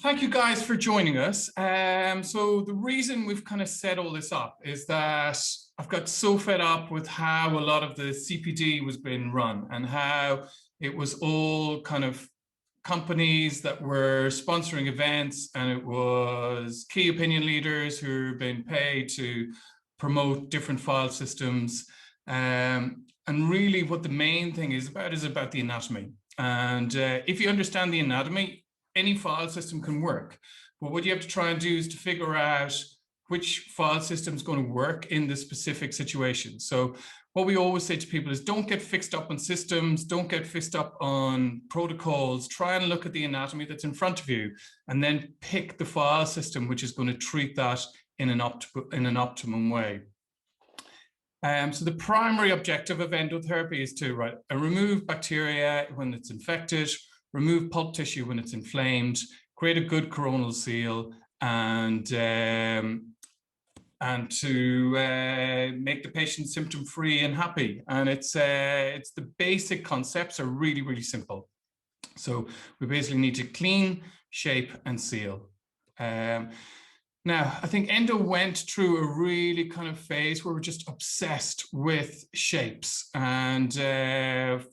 Thank you guys for joining us. So the reason we've kind of set all this up is that I've got so fed up with how a lot of the CPD was being run and how it was all kind of companies that were sponsoring events, and it was key opinion leaders who were being paid to promote different file systems. And really what the main thing is about the anatomy. And if you understand the anatomy, any file system can work. But what you have to try and do is to figure out which file system is going to work in this specific situation. So what we always say to people is don't get fixed up on systems, don't get fixed up on protocols, try and look at the anatomy that's in front of you and then pick the file system which is going to treat that in an optimum way. So the primary objective of endotherapy is to remove bacteria when it's infected, remove pulp tissue when it's inflamed, create a good coronal seal, and to make the patient symptom-free and happy. And it's the basic concepts are really, really simple. So we basically need to clean, shape, and seal. Now, I think endo went through a really kind of phase where we're just obsessed with shapes, and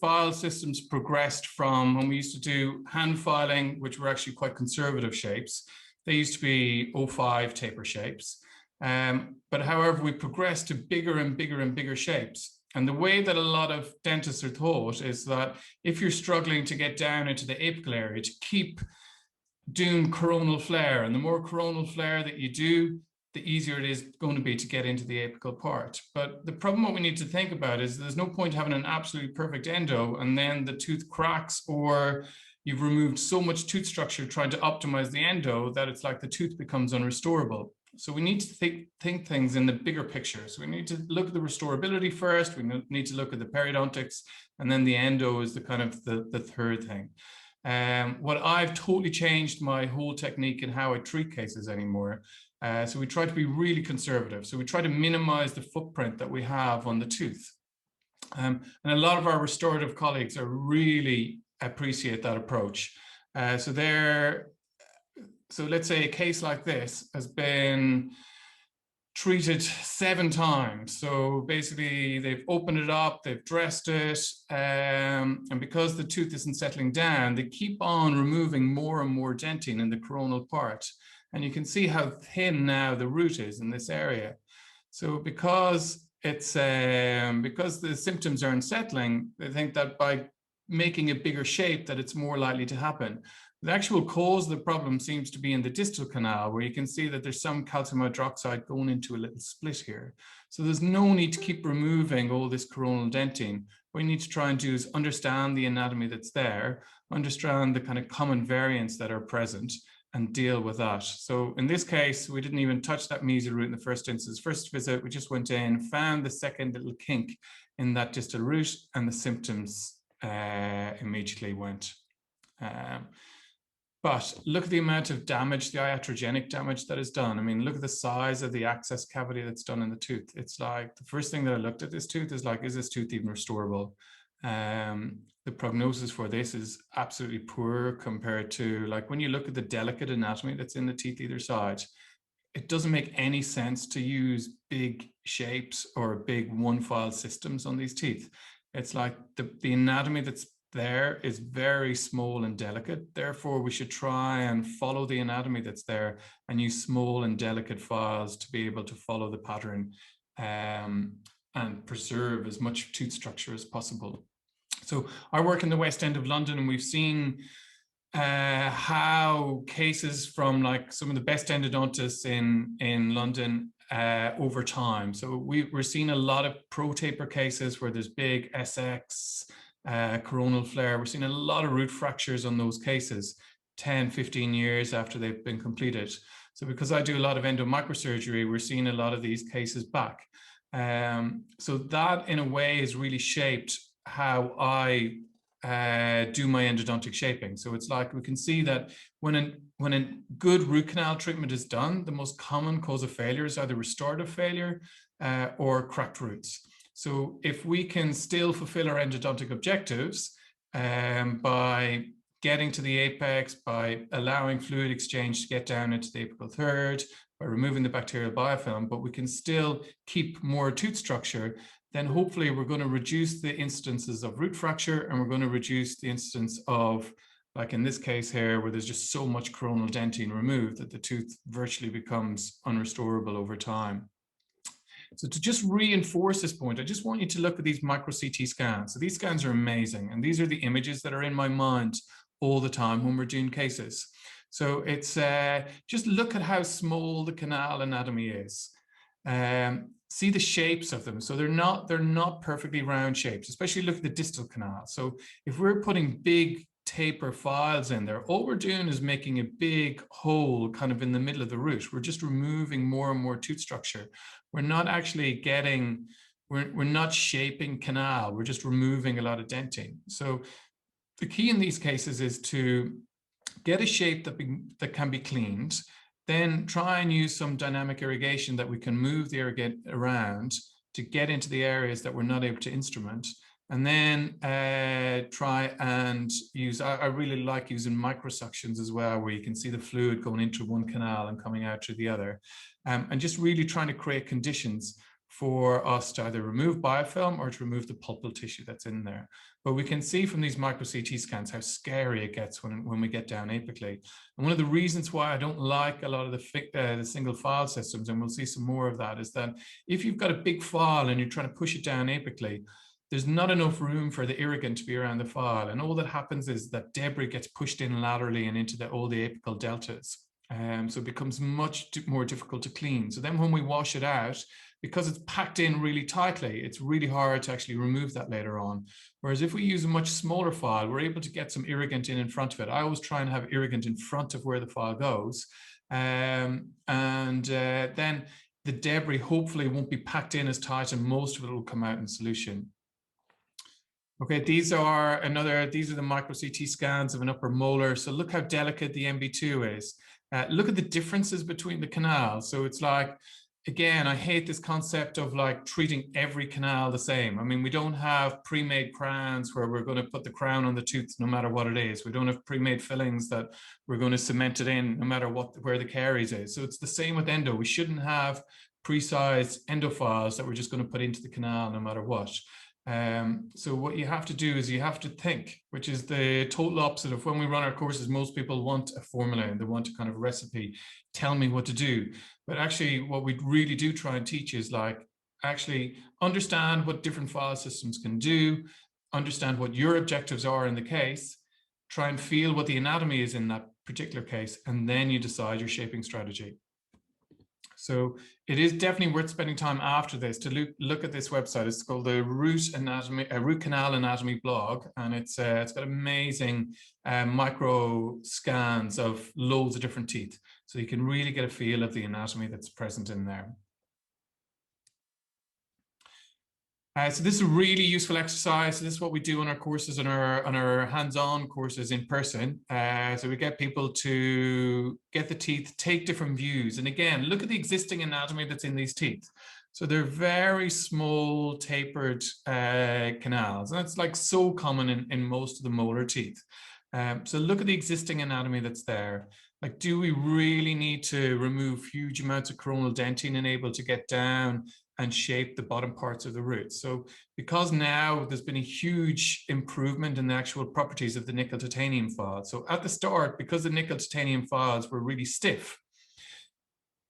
file systems progressed from when we used to do hand filing, which were actually quite conservative shapes. They used to be 05 taper shapes. But however, we progressed to bigger and bigger and bigger shapes. And the way that a lot of dentists are taught is that if you're struggling to get down into the apical area, to keep doing coronal flare, and the more coronal flare that you do, the easier it is going to be to get into the apical part. But the problem what we need to think about is there's no point having an absolutely perfect endo and then the tooth cracks, or you've removed so much tooth structure trying to optimize the endo that it's like the tooth becomes unrestorable. So we need to think things in the bigger picture. So we need to look at the restorability first, we need to look at the periodontics, and then the endo is the kind of the third thing. What I've totally changed my whole technique in how I treat cases anymore. So we try to be really conservative. So we try to minimize the footprint that we have on the tooth. And a lot of our restorative colleagues are really appreciate that approach. So let's say a case like this has been treated 7 times. So basically they've opened it up, they've dressed it, and because the tooth isn't settling down, they keep on removing more and more dentin in the coronal part. And you can see how thin now the root is in this area. So because it's because the symptoms are unsettling, they think that by making a bigger shape that it's more likely to happen. The actual cause of the problem seems to be in the distal canal, where you can see that there's some calcium hydroxide going into a little split here. So there's no need to keep removing all this coronal dentin. What you need to try and do is understand the anatomy that's there, understand the kind of common variants that are present, and deal with that. So in this case, we didn't even touch that mesial root in the first instance. First visit, we just went in, found the second little kink in that distal root, and the symptoms immediately went. But look at the amount of damage, the iatrogenic damage that is done. I mean, look at the size of the access cavity that's done in the tooth. It's like the first thing that I looked at this tooth is like, is this tooth even restorable? The prognosis for this is absolutely poor compared to, like, when you look at the delicate anatomy that's in the teeth either side, it doesn't make any sense to use big shapes or big one file systems on these teeth. It's like the anatomy that's there is very small and delicate. Therefore, we should try and follow the anatomy that's there and use small and delicate files to be able to follow the pattern and preserve as much tooth structure as possible. So I work in the West End of London, and we've seen how cases from like some of the best endodontists in London over time. So we're seeing a lot of pro taper cases where there's big SX, coronal flare. We're seeing a lot of root fractures on those cases 10, 15 years after they've been completed. So because I do a lot of endomicrosurgery, we're seeing a lot of these cases back. So that in a way has really shaped how I do my endodontic shaping. So it's like we can see that when a good root canal treatment is done, the most common cause of failure is either restorative failure or cracked roots. So if we can still fulfill our endodontic objectives by getting to the apex by allowing fluid exchange to get down into the apical third, by removing the bacterial biofilm, but we can still keep more tooth structure, then hopefully we're going to reduce the instances of root fracture, and we're going to reduce the instance of, like in this case here, where there's just so much coronal dentine removed that the tooth virtually becomes unrestorable over time. So to just reinforce this point, I just want you to look at these micro CT scans. So these scans are amazing, and these are the images that are in my mind all the time when we're doing cases. So it's just look at how small the canal anatomy is. See the shapes of them. So they're not perfectly round shapes, especially look at the distal canal. So if we're putting big taper files in there, all we're doing is making a big hole kind of in the middle of the root. We're just removing more and more tooth structure. We're not actually getting, we're not shaping canal, we're just removing a lot of dentine. So the key in these cases is to get a shape that can be cleaned, then try and use some dynamic irrigation that we can move the irrigate around to get into the areas that we're not able to instrument. And then try and use, I really like using microsuctions as well, where you can see the fluid going into one canal and coming out through the other. And just really trying to create conditions for us to either remove biofilm or to remove the pulpal tissue that's in there. But we can see from these micro CT scans how scary it gets when we get down apically. And one of the reasons why I don't like a lot of the single file systems, and we'll see some more of that, is that if you've got a big file and you're trying to push it down apically, there's not enough room for the irrigant to be around the file. And all that happens is that debris gets pushed in laterally and into all the apical deltas. So it becomes much more difficult to clean. So then when we wash it out, because it's packed in really tightly, it's really hard to actually remove that later on. Whereas if we use a much smaller file, we're able to get some irrigant in front of it. I always try and have irrigant in front of where the file goes. Then the debris hopefully won't be packed in as tight, and most of it will come out in solution. Okay, these are the micro CT scans of an upper molar. So look how delicate the MB2 is. Look at the differences between the canals. So it's like, again, I hate this concept of like treating every canal the same. I mean, we don't have pre-made crowns where we're going to put the crown on the tooth no matter what it is. We don't have pre-made fillings that we're going to cement it in no matter where the caries is. So it's the same with endo. We shouldn't have pre-sized endo files that we're just going to put into the canal no matter what. So what you have to do is you have to think, which is the total opposite of when we run our courses. Most people want a formula and they want a kind of recipe, tell me what to do. But actually what we really do try and teach is like, actually understand what different file systems can do, understand what your objectives are in the case, try and feel what the anatomy is in that particular case, and then you decide your shaping strategy. So it is definitely worth spending time after this to look at this website. It's called the Root Canal Anatomy blog, and it's got amazing micro scans of loads of different teeth. So you can really get a feel of the anatomy that's present in there. So this is a really useful exercise. So this is what we do on our courses, on our hands-on courses in person. So we get people to get the teeth, take different views. And again, look at the existing anatomy that's in these teeth. So they're very small tapered canals. And that's like so common in most of the molar teeth. So look at the existing anatomy that's there. Like, do we really need to remove huge amounts of coronal dentine and able to get down and shape the bottom parts of the root? So because now there's been a huge improvement in the actual properties of the nickel titanium files. So at the start, because the nickel titanium files were really stiff,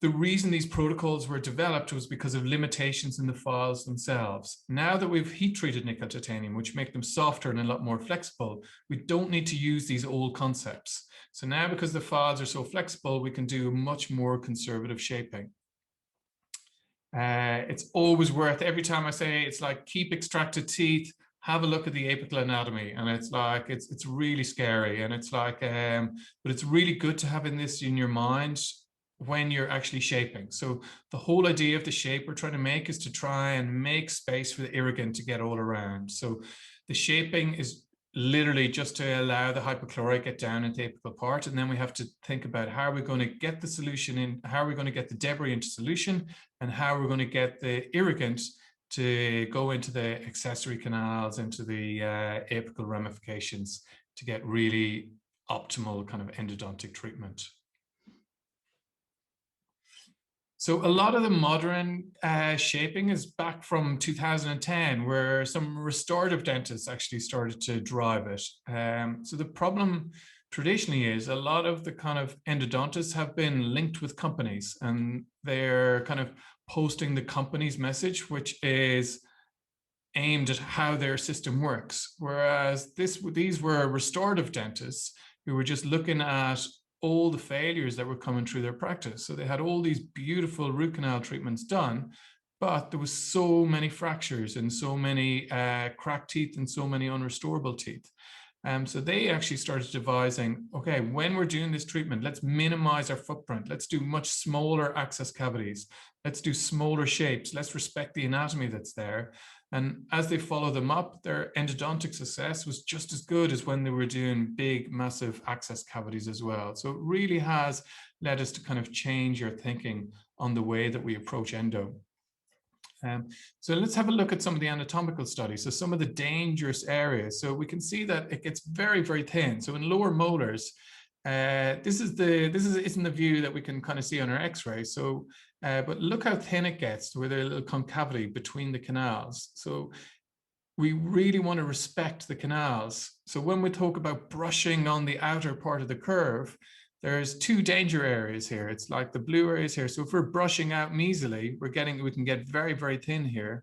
the reason these protocols were developed was because of limitations in the files themselves. Now that we've heat treated nickel titanium, which make them softer and a lot more flexible, we don't need to use these old concepts. So now, because the files are so flexible, we can do much more conservative shaping. It's always worth, every time I say, it's like keep extracted teeth, have a look at the apical anatomy, and it's like it's really scary, and it's like but it's really good to have this in your mind when you're actually shaping. So the whole idea of the shape we're trying to make is to try and make space for the irrigant to get all around. So the shaping is literally just to allow the hypochlorite get down into the apical part, and then we have to think about how are we going to get the solution in, how are we going to get the debris into solution, and how we're going to get the irrigant to go into the accessory canals, into the apical ramifications to get really optimal kind of endodontic treatment. So a lot of the modern shaping is back from 2010, where some restorative dentists actually started to drive it. So the problem traditionally is a lot of the kind of endodontists have been linked with companies, and they're kind of posting the company's message, which is aimed at how their system works. Whereas these were restorative dentists who were just looking at all the failures that were coming through their practice. So they had all these beautiful root canal treatments done, but there was so many fractures and so many cracked teeth and so many unrestorable teeth. So they actually started devising, okay, when we're doing this treatment, let's minimize our footprint. Let's do much smaller access cavities. Let's do smaller shapes. Let's respect the anatomy that's there. And as they follow them up, their endodontic success was just as good as when they were doing big, massive access cavities as well. So it really has led us to kind of change your thinking on the way that we approach endo. So let's have a look at some of the anatomical studies. So some of the dangerous areas. So we can see that it gets very, very thin. So in lower molars, this isn't the view that we can kind of see on our X-ray. So, but look how thin it gets where there's a little concavity between the canals. So we really want to respect the canals. So when we talk about brushing on the outer part of the curve, there's two danger areas here. It's like the blue areas here. So if we're brushing out measly, we can get very, very thin here.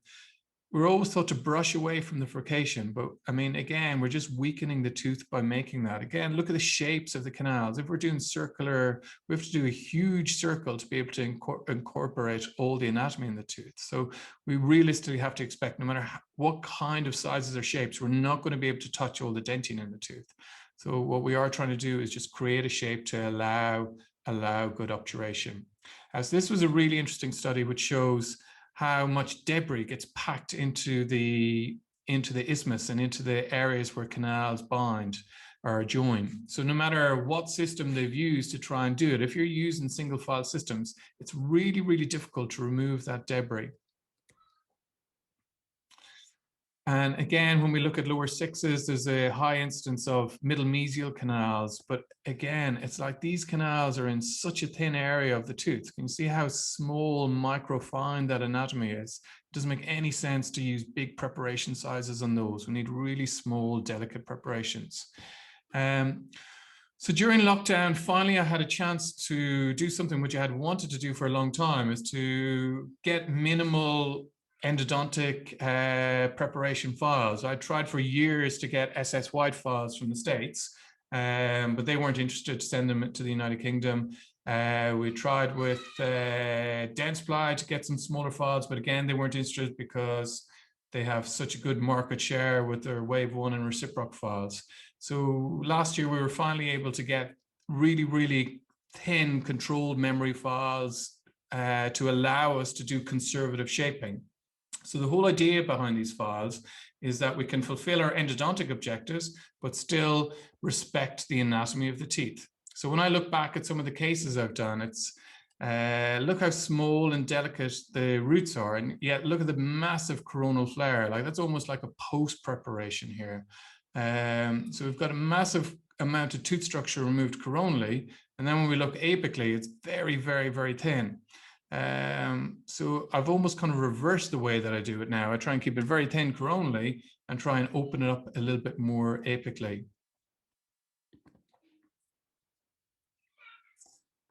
We're always taught to brush away from the furcation, but I mean, again, we're just weakening the tooth by making that. Again, look at the shapes of the canals. If we're doing circular, we have to do a huge circle to be able to incorporate all the anatomy in the tooth. So we realistically have to expect, no matter what kind of sizes or shapes, we're not going to be able to touch all the dentin in the tooth. So what we are trying to do is just create a shape to allow good obturation. As this was a really interesting study which shows how much debris gets packed into the isthmus and into the areas where canals bind or join. So no matter what system they've used to try and do it, if you're using single file systems, it's really, really difficult to remove that debris. And again, when we look at lower sixes, there's a high incidence of middle mesial canals. But again, it's like these canals are in such a thin area of the tooth. Can you see how small, microfine that anatomy is? It doesn't make any sense to use big preparation sizes on those. We need really small, delicate preparations. So during lockdown, finally, I had a chance to do something which I had wanted to do for a long time, is to get minimal endodontic preparation files. I tried for years to get SS White files from the States, but they weren't interested to send them to the United Kingdom. We tried with Dentsply to get some smaller files, but again, they weren't interested because they have such a good market share with their Wave 1 and Reciproc files. So last year, we were finally able to get really, really thin controlled memory files to allow us to do conservative shaping. So the whole idea behind these files is that we can fulfill our endodontic objectives, but still respect the anatomy of the teeth. So when I look back at some of the cases I've done, it's look how small and delicate the roots are, and yet look at the massive coronal flare. Like that's almost like a post preparation here. So we've got a massive amount of tooth structure removed coronally, and then when we look apically, it's very, very, very thin. So I've almost kind of reversed the way that I do it now. I try and keep it very thin coronally and try and open it up a little bit more apically.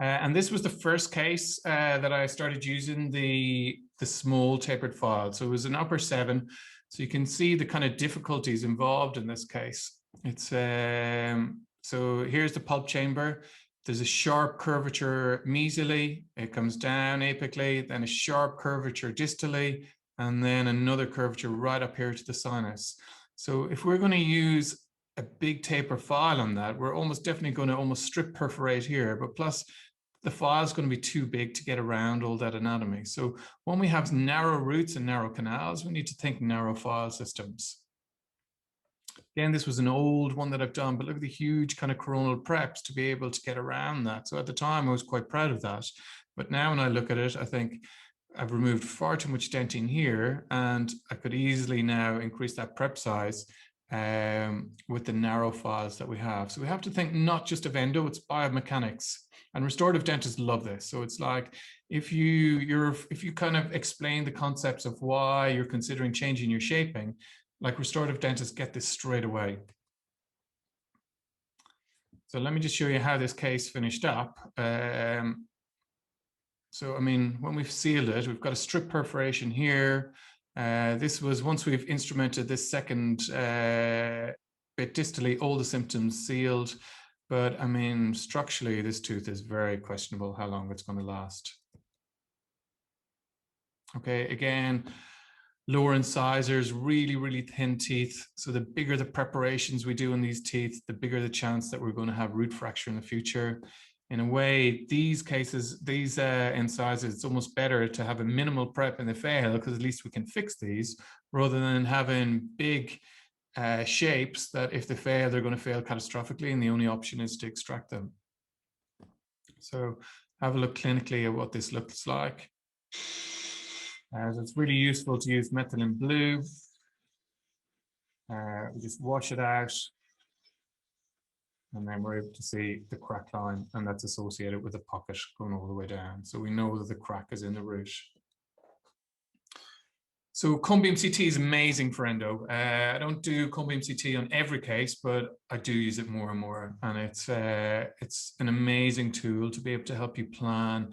And this was the first case that I started using the small tapered file. So it was an upper 7. So you can see the kind of difficulties involved in this case. It's so here's the pulp chamber. There's a sharp curvature mesially, it comes down apically, then a sharp curvature distally, and then another curvature right up here to the sinus. So if we're going to use a big taper file on that, we're almost definitely going to almost strip perforate here, but plus the file is going to be too big to get around all that anatomy. So when we have narrow roots and narrow canals, we need to think narrow file systems. Again, this was an old one that I've done, but look at the huge kind of coronal preps to be able to get around that. So at the time, I was quite proud of that. But now when I look at it, I think I've removed far too much dentin here, and I could easily now increase that prep size with the narrow files that we have. So we have to think not just of endo, it's biomechanics. And restorative dentists love this. So it's like if you kind of explain the concepts of why you're considering changing your shaping, like restorative dentists get this straight away. So let me just show you how this case finished up. So, I mean, when we've sealed it, we've got a strip perforation here. This was once we've instrumented this second bit distally, all the symptoms sealed. But I mean, structurally, this tooth is very questionable how long it's going to last. Okay, again, lower incisors, really, really thin teeth. So the bigger the preparations we do in these teeth, the bigger the chance that we're going to have root fracture in the future. In a way, these cases, these incisors, it's almost better to have a minimal prep and they fail because at least we can fix these rather than having big shapes that if they fail, they're going to fail catastrophically and the only option is to extract them. So have a look clinically at what this looks like. So it's really useful to use methylene blue. We just wash it out. And then we're able to see the crack line, and that's associated with a pocket going all the way down. So we know that the crack is in the root. So cone beam CT is amazing for endo. I don't do cone beam CT on every case, but I do use it more and more. And it's an amazing tool to be able to help you plan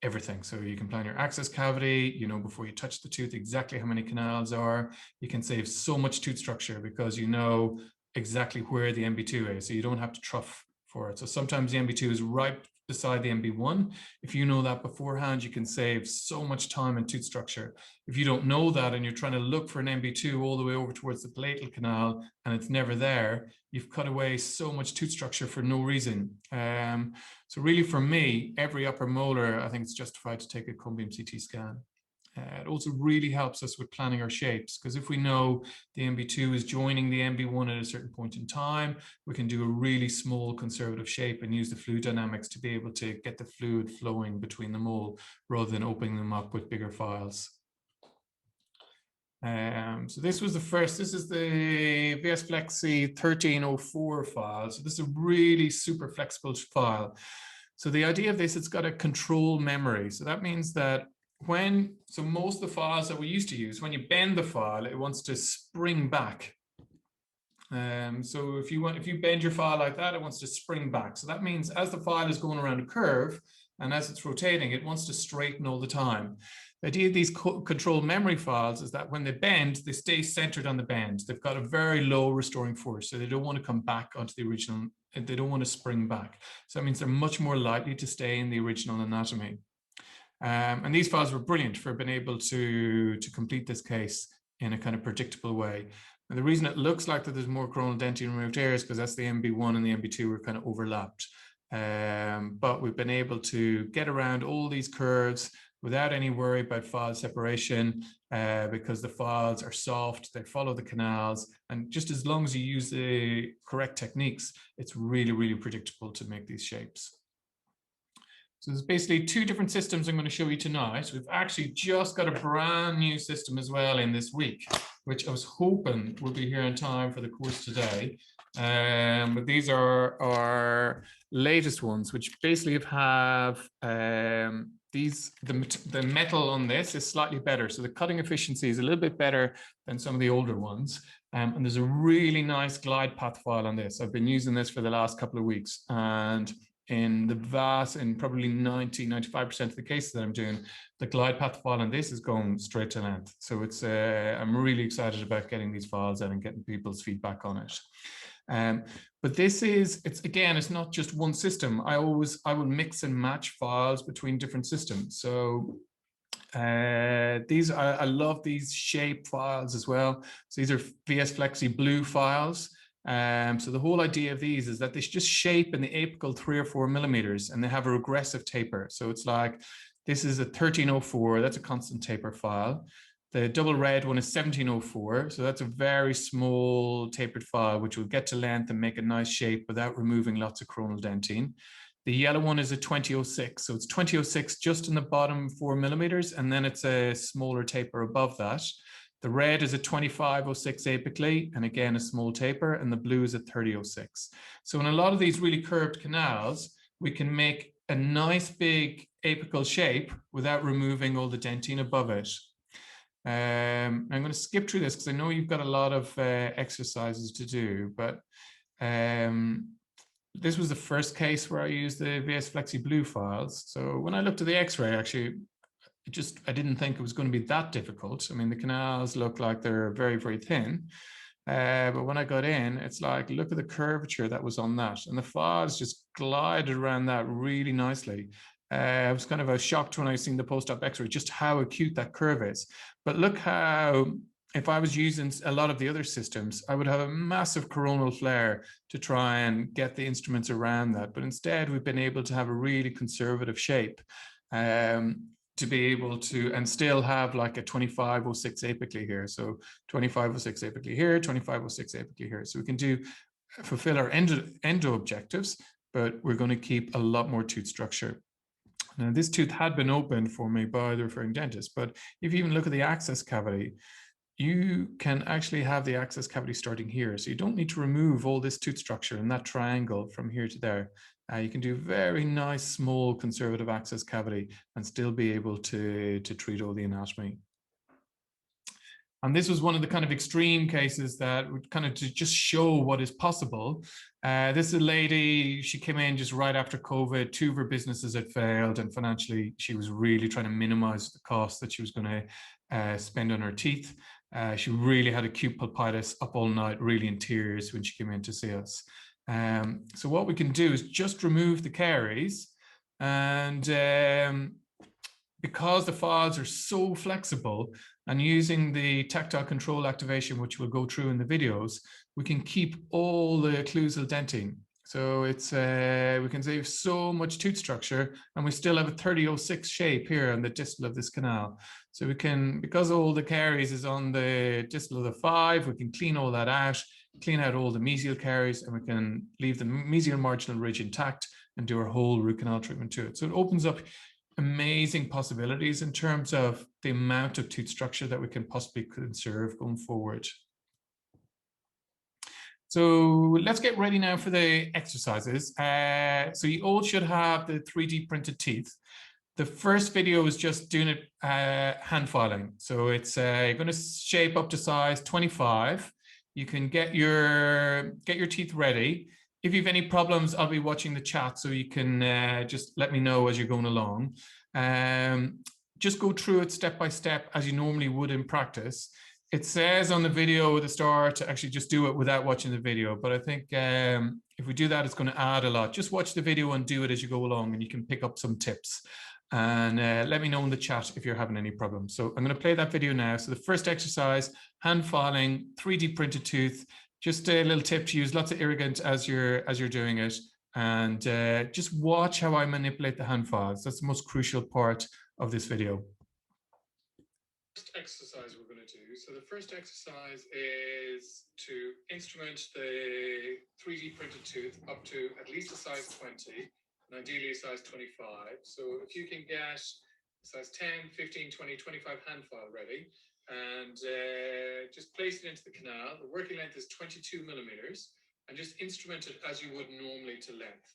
everything. So you can plan your access cavity, you know, before you touch the tooth, exactly how many canals are. You can save so much tooth structure because you know exactly where the MB2 is, so you don't have to trough for it. So sometimes the MB2 is right beside the MB1. If you know that beforehand, you can save so much time and tooth structure. If you don't know that and you're trying to look for an MB2 all the way over towards the palatal canal and it's never there, you've cut away so much tooth structure for no reason. So really for me, every upper molar, I think it's justified to take a cone beam CT scan. It also really helps us with planning our shapes because if we know the MB2 is joining the MB1 at a certain point in time, we can do a really small conservative shape and use the fluid dynamics to be able to get the fluid flowing between them all rather than opening them up with bigger files. So this was the first, this is the VS Flexi 1304 file. So this is a really super flexible file. So the idea of this, it's got a control memory. So that means that so most of the files that we used to use, when you bend the file, it wants to spring back. So if you bend your file like that, it wants to spring back. So that means as the file is going around a curve and as it's rotating, it wants to straighten all the time. The idea of these control memory files is that when they bend, they stay centered on the bend. They've got a very low restoring force, so they don't want to come back onto the original, they don't want to spring back. So that means they're much more likely to stay in the original anatomy. And these files were brilliant for being able to complete this case in a kind of predictable way. And the reason it looks like that there's more coronal dentine removed here is because that's the MB1 and the MB2 were kind of overlapped. But we've been able to get around all these curves without any worry about file separation because the files are soft, they follow the canals, and just as long as you use the correct techniques, it's really, really predictable to make these shapes. So there's basically two different systems I'm going to show you tonight. We've actually just got a brand new system as well in this week, which I was hoping would be here in time for the course today. But these are our latest ones, which basically have the metal on this is slightly better. So the cutting efficiency is a little bit better than some of the older ones. And there's a really nice glide path file on this. I've been using this for the last couple of weeks, and in probably 90–95% of the cases that I'm doing, the glide path file on this is going straight to length. So it's I'm really excited about getting these files out and getting people's feedback on it. But this is, it's not just one system. I will mix and match files between different systems. So I love these shape files as well. So these are VS Flexi Blue files. So the whole idea of these is that they just shape in the apical 3 or 4 millimeters and they have a regressive taper. So it's like, this is a 1304, that's a constant taper file. The double red one is 1704. So that's a very small tapered file, which will get to length and make a nice shape without removing lots of coronal dentine. The yellow one is a 2006. So it's 2006 just in the bottom 4 millimeters, and then it's a smaller taper above that. The red is a 2506 apically, and again, a small taper, and the blue is a 3006. So in a lot of these really curved canals, we can make a nice big apical shape without removing all the dentine above it. I'm going to skip through this because I know you've got a lot of exercises to do, but this was the first case where I used the VS Flexi Blue files. So when I looked at the X-ray, actually, I didn't think it was going to be that difficult. I mean, the canals look like they're very, very thin. But when I got in, it's like, look at the curvature that was on that. And the files just glided around that really nicely. I was kind of shocked when I seen the post-op X-ray, just how acute that curve is. But look how, if I was using a lot of the other systems, I would have a massive coronal flare to try and get the instruments around that. But instead, we've been able to have a really conservative shape to be able to, and still have like a 2506 apically here. So 2506 apically here, 2506 apically here. So we can fulfill our endo objectives, but we're going to keep a lot more tooth structure. Now, this tooth had been opened for me by the referring dentist, but if you even look at the access cavity, you can actually have the access cavity starting here. So you don't need to remove all this tooth structure in that triangle from here to there. You can do very nice, small, conservative access cavity and still be able to treat all the anatomy. And this was one of the kind of extreme cases that would kind of to just show what is possible. This is a lady, she came in just right after COVID. 2 of her businesses had failed, and financially, she was really trying to minimize the cost that she was going to spend on her teeth. She really had acute pulpitis, up all night, really in tears when she came in to see us. So what we can do is just remove the caries, and because the files are so flexible, and using the tactile control activation, which we'll go through in the videos, we can keep all the occlusal dentin. So it's we can save so much tooth structure, and we still have a 3006 shape here on the distal of this canal. So we can, because all the caries is on the distal of the 5, we can clean all that out, clean out all the mesial caries, and we can leave the mesial marginal ridge intact and do our whole root canal treatment to it. So it opens up amazing possibilities in terms of the amount of tooth structure that we can possibly conserve going forward. So let's get ready now for the exercises. So you all should have the 3D printed teeth. The first video is just doing it hand filing. So it's you're going to shape up to size 25. You can get your teeth ready. If you have any problems, I'll be watching the chat, so you can just let me know as you're going along. Just go through it step by step as you normally would in practice. It says on the video at the start to actually just do it without watching the video, but I think if we do that, it's going to add a lot. Just watch the video and do it as you go along, and you can pick up some tips. And let me know in the chat if you're having any problems. So I'm going to play that video now. So the first exercise, hand filing, 3D printed tooth. Just a little tip to use lots of irrigant as you're doing it, and just watch how I manipulate the hand files. That's the most crucial part of this video. First exercise we're going to do. So the first exercise is to instrument the 3D printed tooth up to at least a size 20, and ideally a size 25. So if you can get size 10, 15, 20, 25 hand file ready, and just place it into the canal. The working length is 22 millimeters, and just instrument it as you would normally to length.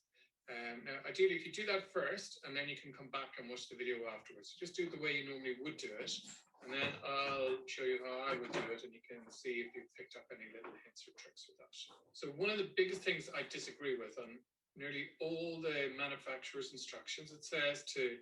Now, ideally, if you do that first, and then you can come back and watch the video afterwards. So just do it the way you normally would do it, and then I'll show you how I would do it, and you can see if you've picked up any little hints or tricks with that. So one of the biggest things I disagree with on nearly all the manufacturer's instructions, it says to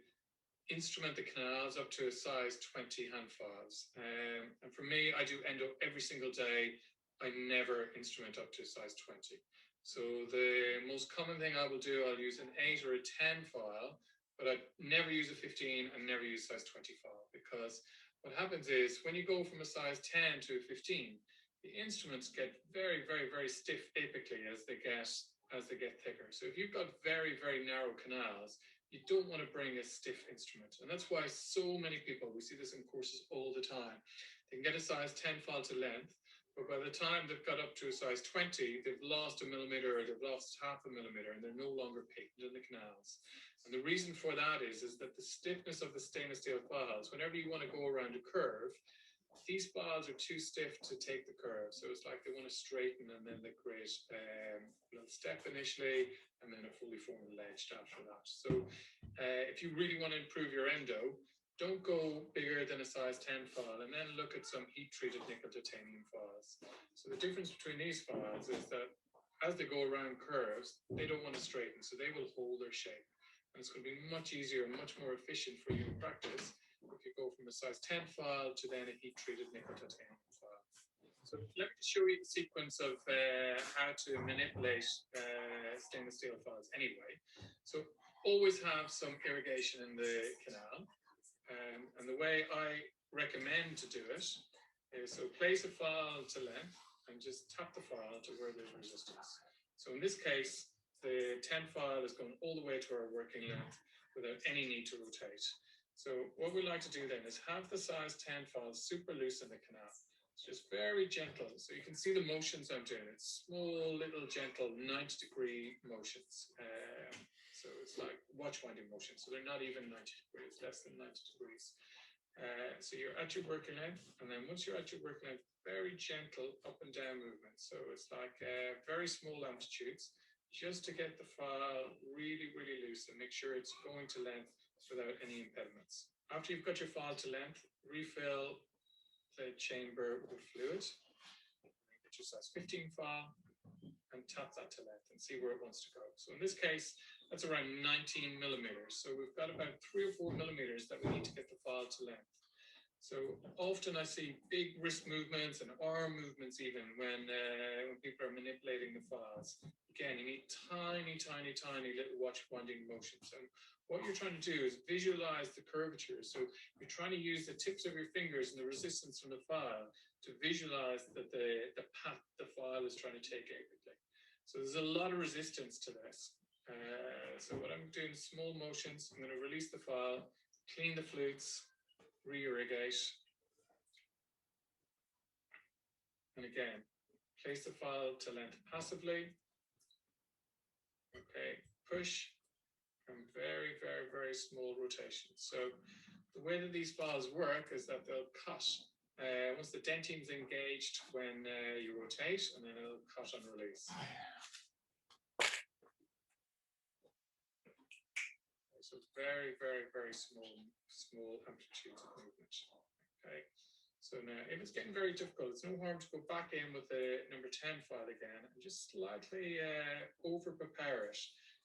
instrument the canals up to a size 20 hand files. And for me, I do endo every single day. I never instrument up to a size 20. So the most common thing I will do, I'll use an 8 or a 10 file, but I never use a 15 and never use size 20 file, because what happens is when you go from a size 10 to a 15, the instruments get very, very, very stiff apically as they get thicker. So if you've got very, very narrow canals, you don't want to bring a stiff instrument. And that's why so many people, we see this in courses all the time, they can get a size 10 file to length, but by the time they've got up to a size 20, they've lost a millimeter or they've lost half a millimeter, and they're no longer patent in the canals. And the reason for that is that the stiffness of the stainless steel files, whenever you want to go around a curve, these files are too stiff to take the curve. So it's like they want to straighten and then they create a little step initially and then a fully formed ledge after that. So if you really want to improve your endo, don't go bigger than a size 10 file and then look at some heat treated nickel titanium files. So the difference between these files is that as they go around curves, they don't want to straighten, so they will hold their shape. And it's going to be much easier and much more efficient for you in practice if you go from a size 10 file to then a heat treated nickel titanium file. So let me just show you the sequence of how to manipulate stainless steel files anyway. So always have some irrigation in the canal. And the way I recommend to do it is, so place a file to length and just tap the file to where there's resistance. So in this case, the 10 file is going all the way to our working length without any need to rotate. So what we like to do then is have the size 10 file super loose in the canal. It's just very gentle. So you can see the motions I'm doing. It's small, little, gentle, 90-degree motions. So it's like watch winding motions. So they're not even 90 degrees, less than 90 degrees. So you're at your working length. And then once you're at your working length, very gentle up and down movements. So it's like very small amplitudes, just to get the file really, really loose and make sure it's going to length without any impediments. After you've got your file to length, refill the chamber with fluid. Get your size 15 file and tap that to length and see where it wants to go. So in this case, that's around 19 millimeters. So we've got about 3 or 4 millimeters that we need to get the file to length. So often I see big wrist movements and arm movements even when people are manipulating the files. Again, you need tiny, tiny, tiny little watch winding motions. And what you're trying to do is visualize the curvature. So you're trying to use the tips of your fingers and the resistance from the file to visualize that the path the file is trying to take apically. So there's a lot of resistance to this. So what I'm doing is small motions. I'm going to release the file, clean the flutes, re-irrigate, and again, place the file to length passively. Okay, push, and very, very, very small rotations. So the way that these files work is that they'll cut once the dentine's engaged when you rotate, and then it'll cut and release. So very, very, very small amplitudes of movement. Okay. So now, if it's getting very difficult, it's no harm to go back in with the number 10 file again and just slightly over prepare it.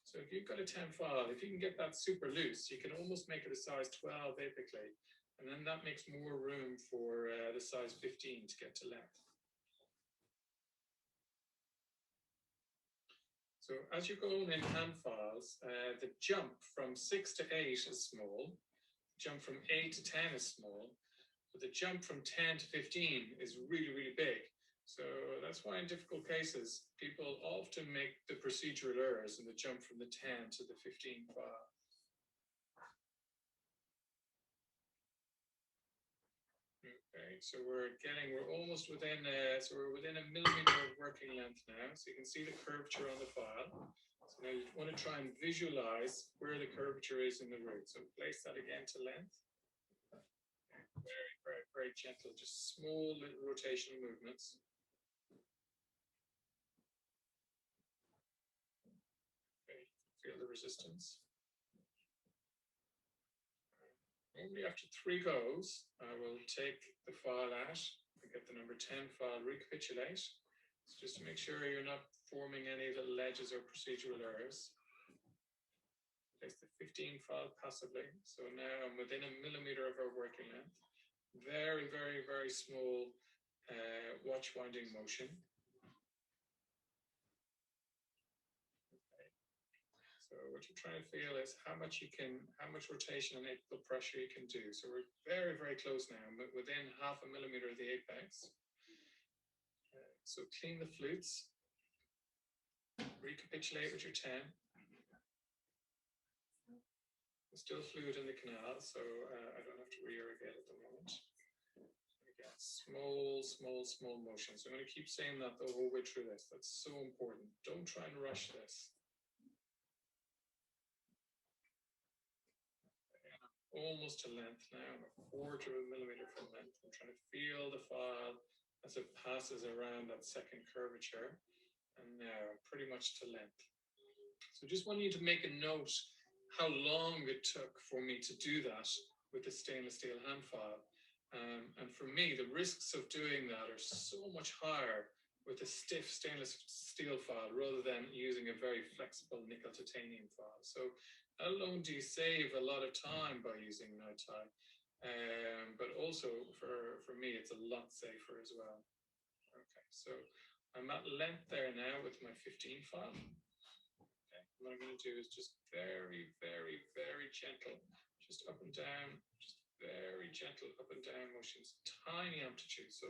So if you've got a 10 file, if you can get that super loose, you can almost make it a size 12 apically. And then that makes more room for the size 15 to get to length. So as you're going in hand files, the jump from 6 to 8 is small, the jump from 8 to 10 is small, but the jump from 10 to 15 is really, really big. So that's why in difficult cases, people often make the procedural errors in the jump from the 10 to the 15 file. Okay, so we're almost within, so we're within a millimeter of working length now. So you can see the curvature on the file. So now you want to try and visualize where the curvature is in the root. So place that again to length. Very, very, very gentle, just small little rotational movements. Okay, feel the resistance. Normally after 3 goes, I will take the file out and get the number 10 file, recapitulate. So just to make sure you're not forming any little ledges or procedural errors. Place the 15 file passively. So now I'm within a millimeter of our working length. Very, very, very small watch winding motion. So what you're trying to feel is how much rotation and apical pressure you can do. So we're very, very close now, but within half a millimeter of the apex. So clean the flutes, recapitulate with your 10. There's still fluid in the canal, so I don't have to re-irrigate at the moment. Again, small, small, small motions. So I'm going to keep saying that the whole way through this. That's so important. Don't try and rush this. almost to length now. I'm a quarter of a millimeter from length. I'm trying to feel the file as it passes around that second curvature. And now I'm pretty much to length. So just want you to make a note how long it took for me to do that with the stainless steel hand file. And for me, the risks of doing that are so much higher with a stiff stainless steel file rather than using a very flexible nickel titanium file. So not alone do you save a lot of time by using night tie, but also for me, it's a lot safer as well. Okay, so I'm at length there now with my 15 file. Okay, what I'm going to do is just very, very, very gentle, just up and down, just very gentle up and down motions, tiny amplitude, so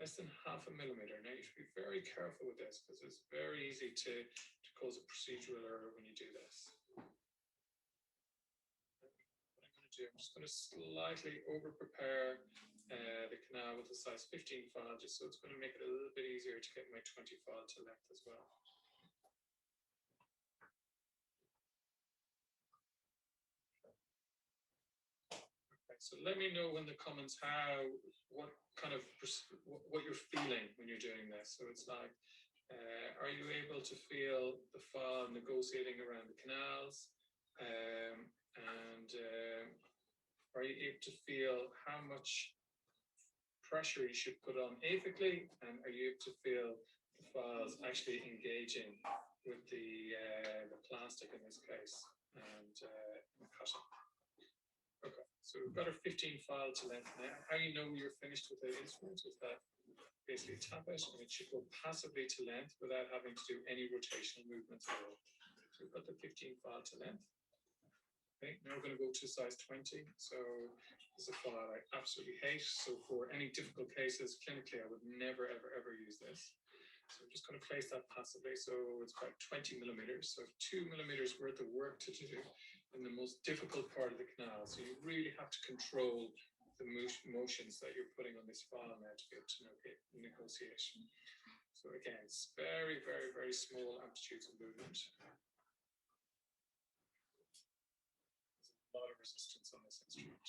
less than half a millimeter. Now you should be very careful with this because it's very easy to cause a procedural error when you do this. What I'm going to do, I'm just going to slightly over prepare the canal with a size 15 file, just so it's going to make it a little bit easier to get my 20 file to length as well. So let me know in the comments what you're feeling when you're doing this. So it's like, are you able to feel the file negotiating around the canals? And are you able to feel how much pressure you should put on apically? And are you able to feel the files actually engaging with the plastic in this case and the cutting? Okay, so we've got our 15 file to length now. How you know you're finished with the instrument is that basically tap it and it should go passively to length without having to do any rotational movements at all. So we've got the 15 file to length. Okay, now we're going to go to size 20. So this is a file I absolutely hate. So for any difficult cases, clinically, I would never, ever, ever use this. So I'm just going to place that passively. So it's about 20 millimeters. So 2 millimeters worth of work to do in the most difficult part of the canal. So you really have to control the motions that you're putting on this file now to be able to negotiate. So again, it's very, very, very small amplitudes of movement. There's a lot of resistance on this instrument.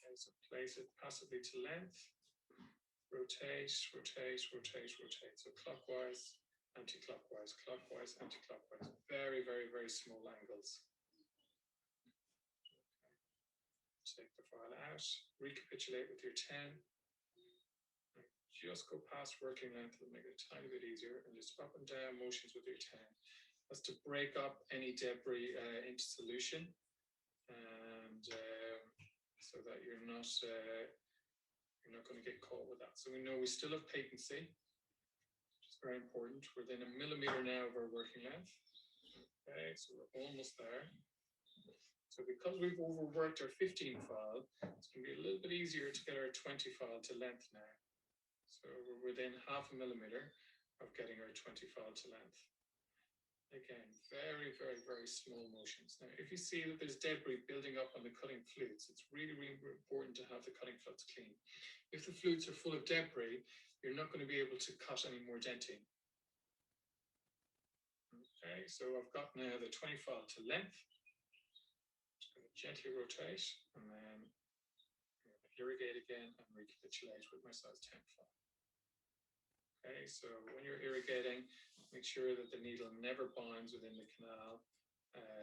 Okay, so place it passively to length, rotate, rotate, rotate, rotate. So clockwise, anti-clockwise, clockwise, anti-clockwise. Very, very, very small angles. Okay. Take the file out, recapitulate with your 10. And just go past working length and make it a tiny bit easier, and just up and down motions with your 10. That's to break up any debris into solution, and so that you're not going to get caught with that. So we know we still have patency, which is very important. We're within a millimeter now of our working length. Okay, so we're almost there. So because we've overworked our 15 file, it's going to be a little bit easier to get our 20 file to length now. So we're within half a millimeter of getting our 20 file to length. Again, very, very, very small motions. Now, if you see that there's debris building up on the cutting flutes, it's really, really important to have the cutting flutes clean. If the flutes are full of debris, you're not going to be able to cut any more denting. Okay, so I've got now the 20 file to length. Just going to gently rotate and then irrigate again and recapitulate with my size 10 file. Okay, so when you're irrigating, make sure that the needle never binds within the canal,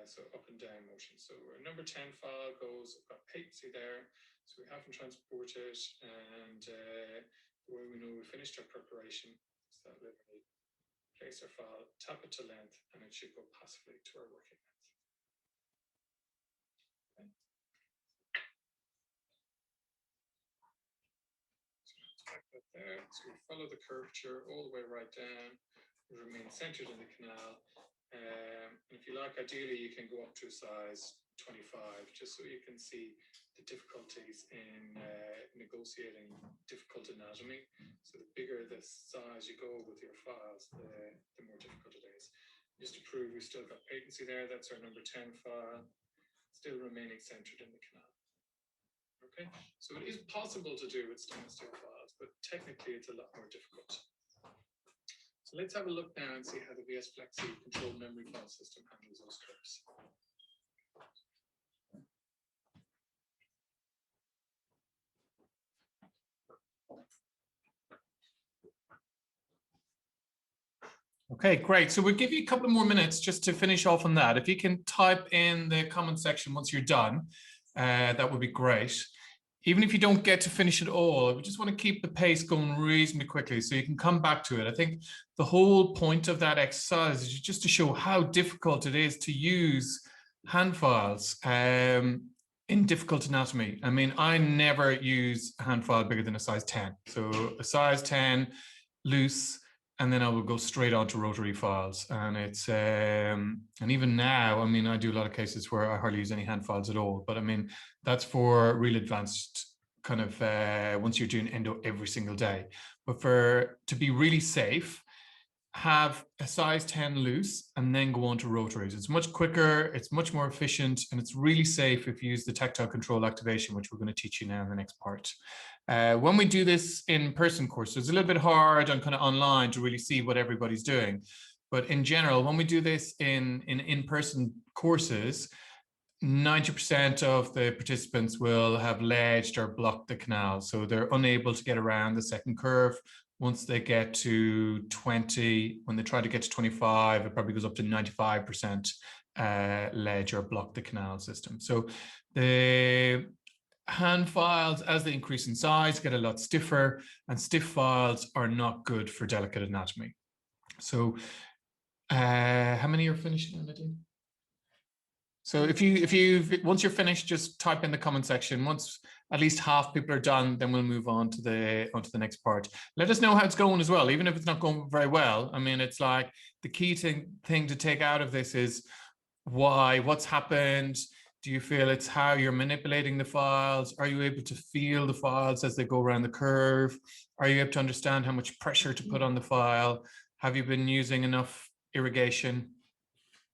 so up and down motion. So our number 10 file goes, I've got patency there, so we haven't transported, and the way we know we finished our preparation is that literally place our file, tap it to length, and it should go passively to our working length. Okay. Like that there. So we follow the curvature all the way right down. We remain centered in the canal. And if you like, ideally, you can go up to a size 25, just so you can see the difficulties in negotiating difficult anatomy. So the bigger the size you go with your files, the more difficult it is. Just to prove we've still got patency there, that's our number 10 file, still remaining centered in the canal. Okay, so it is possible to do with stainless steel files, but technically it's a lot more difficult. So let's have a look now and see how the VS Flexi controlled memory file system handles those scripts. Okay, great. So we'll give you a couple of more minutes just to finish off on that. If you can type in the comment section once you're done, that would be great. Even if you don't get to finish it all, we just want to keep the pace going reasonably quickly so you can come back to it. I think the whole point of that exercise is just to show how difficult it is to use hand files in difficult anatomy. I mean, I never use a hand file bigger than a size 10. So a size 10 loose, and then I will go straight on to rotary files. And it's, and even now, I mean, I do a lot of cases where I hardly use any hand files at all, but I mean, that's for real advanced kind of, once you're doing endo every single day. But to be really safe, have a size 10 loose and then go on to rotaries. It's much quicker, it's much more efficient, and it's really safe if you use the tactile control activation, which we're going to teach you now in the next part. When we do this in-person course, it's a little bit hard on kind of online to really see what everybody's doing. But in general, when we do this in-person courses, 90% of the participants will have ledged or blocked the canal. So they're unable to get around the second curve. Once they get to 20, when they try to get to 25, it probably goes up to 95% ledge or block the canal system. So the hand files, as they increase in size, get a lot stiffer, and stiff files are not good for delicate anatomy. So how many are finishing, Nadine? So once you're finished, just type in the comment section. Once at least half people are done, then we'll move on to the next part. Let us know how it's going as well, even if it's not going very well. I mean, it's like the key thing to take out of this is what's happened. Do you feel it's how you're manipulating the files? Are you able to feel the files as they go around the curve? Are you able to understand how much pressure to put on the file? Have you been using enough irrigation?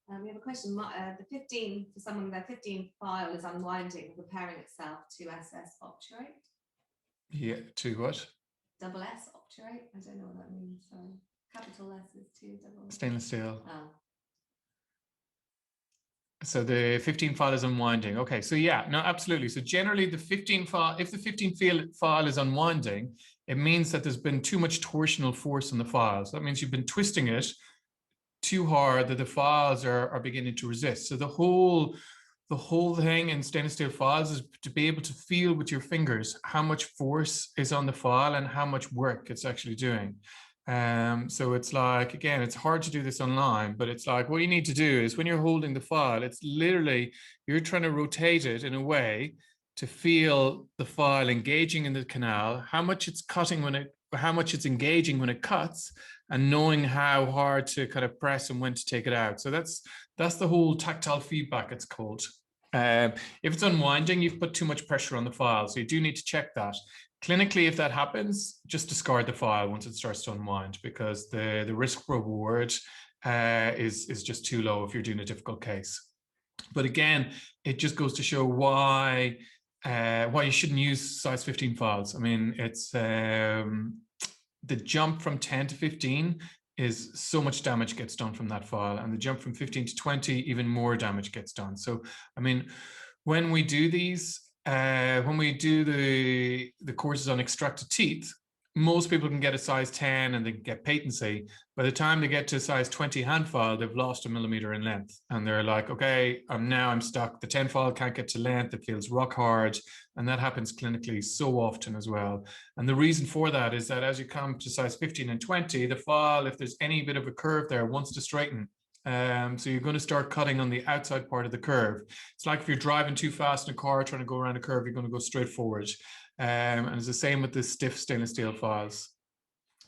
We have a question. The 15, for someone, their 15 file is unwinding, preparing itself to SS obturate. Yeah, to what? Double S obturate. I don't know what that means. Sorry. Capital S is to double. Stainless steel. Oh. So the 15 file is unwinding. Okay, so yeah, no, absolutely. So generally the 15 file, if the 15 file is unwinding, it means that there's been too much torsional force in the file. So that means you've been twisting it too hard that the files are beginning to resist. So the whole thing in stainless steel files is to be able to feel with your fingers how much force is on the file and how much work it's actually doing. So it's like, again, it's hard to do this online, but it's like what you need to do is when you're holding the file, it's literally, you're trying to rotate it in a way to feel the file engaging in the canal, how much it's cutting how much it's engaging when it cuts, and knowing how hard to kind of press and when to take it out. So that's the whole tactile feedback, it's called. If it's unwinding, you've put too much pressure on the file. So you do need to check that. Clinically, if that happens, just discard the file once it starts to unwind, because the risk reward is just too low if you're doing a difficult case. But again, it just goes to show why you shouldn't use size 15 files. I mean, it's the jump from 10 to 15 is so much damage gets done from that file, and the jump from 15 to 20, even more damage gets done. So, I mean, when we do these, when we do the courses on extracted teeth, most people can get a size 10 and they can get patency. By the time they get to a size 20 hand file, they've lost a millimeter in length. And they're like, okay, I'm stuck. The 10 file can't get to length. It feels rock hard. And that happens clinically so often as well. And the reason for that is that as you come to size 15 and 20, the file, if there's any bit of a curve there, wants to straighten. So you're going to start cutting on the outside part of the curve. It's like if you're driving too fast in a car trying to go around a curve, you're going to go straight forward. And it's the same with the stiff stainless steel files.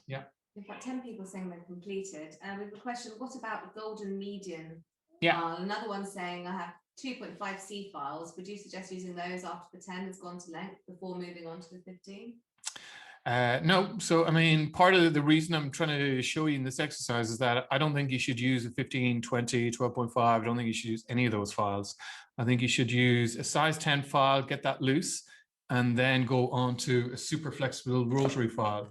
Yeah. We've got 10 people saying they're completed. We have a question, what about the golden median Yeah. file? Another one saying I have 2.5C files. Would you suggest using those after the 10 has gone to length before moving on to the 15? No, so I mean, part of the reason I'm trying to show you in this exercise is that I don't think you should use a 15, 20, 12.5. I don't think you should use any of those files. I think you should use a size 10 file, get that loose, and then go on to a super flexible rotary file.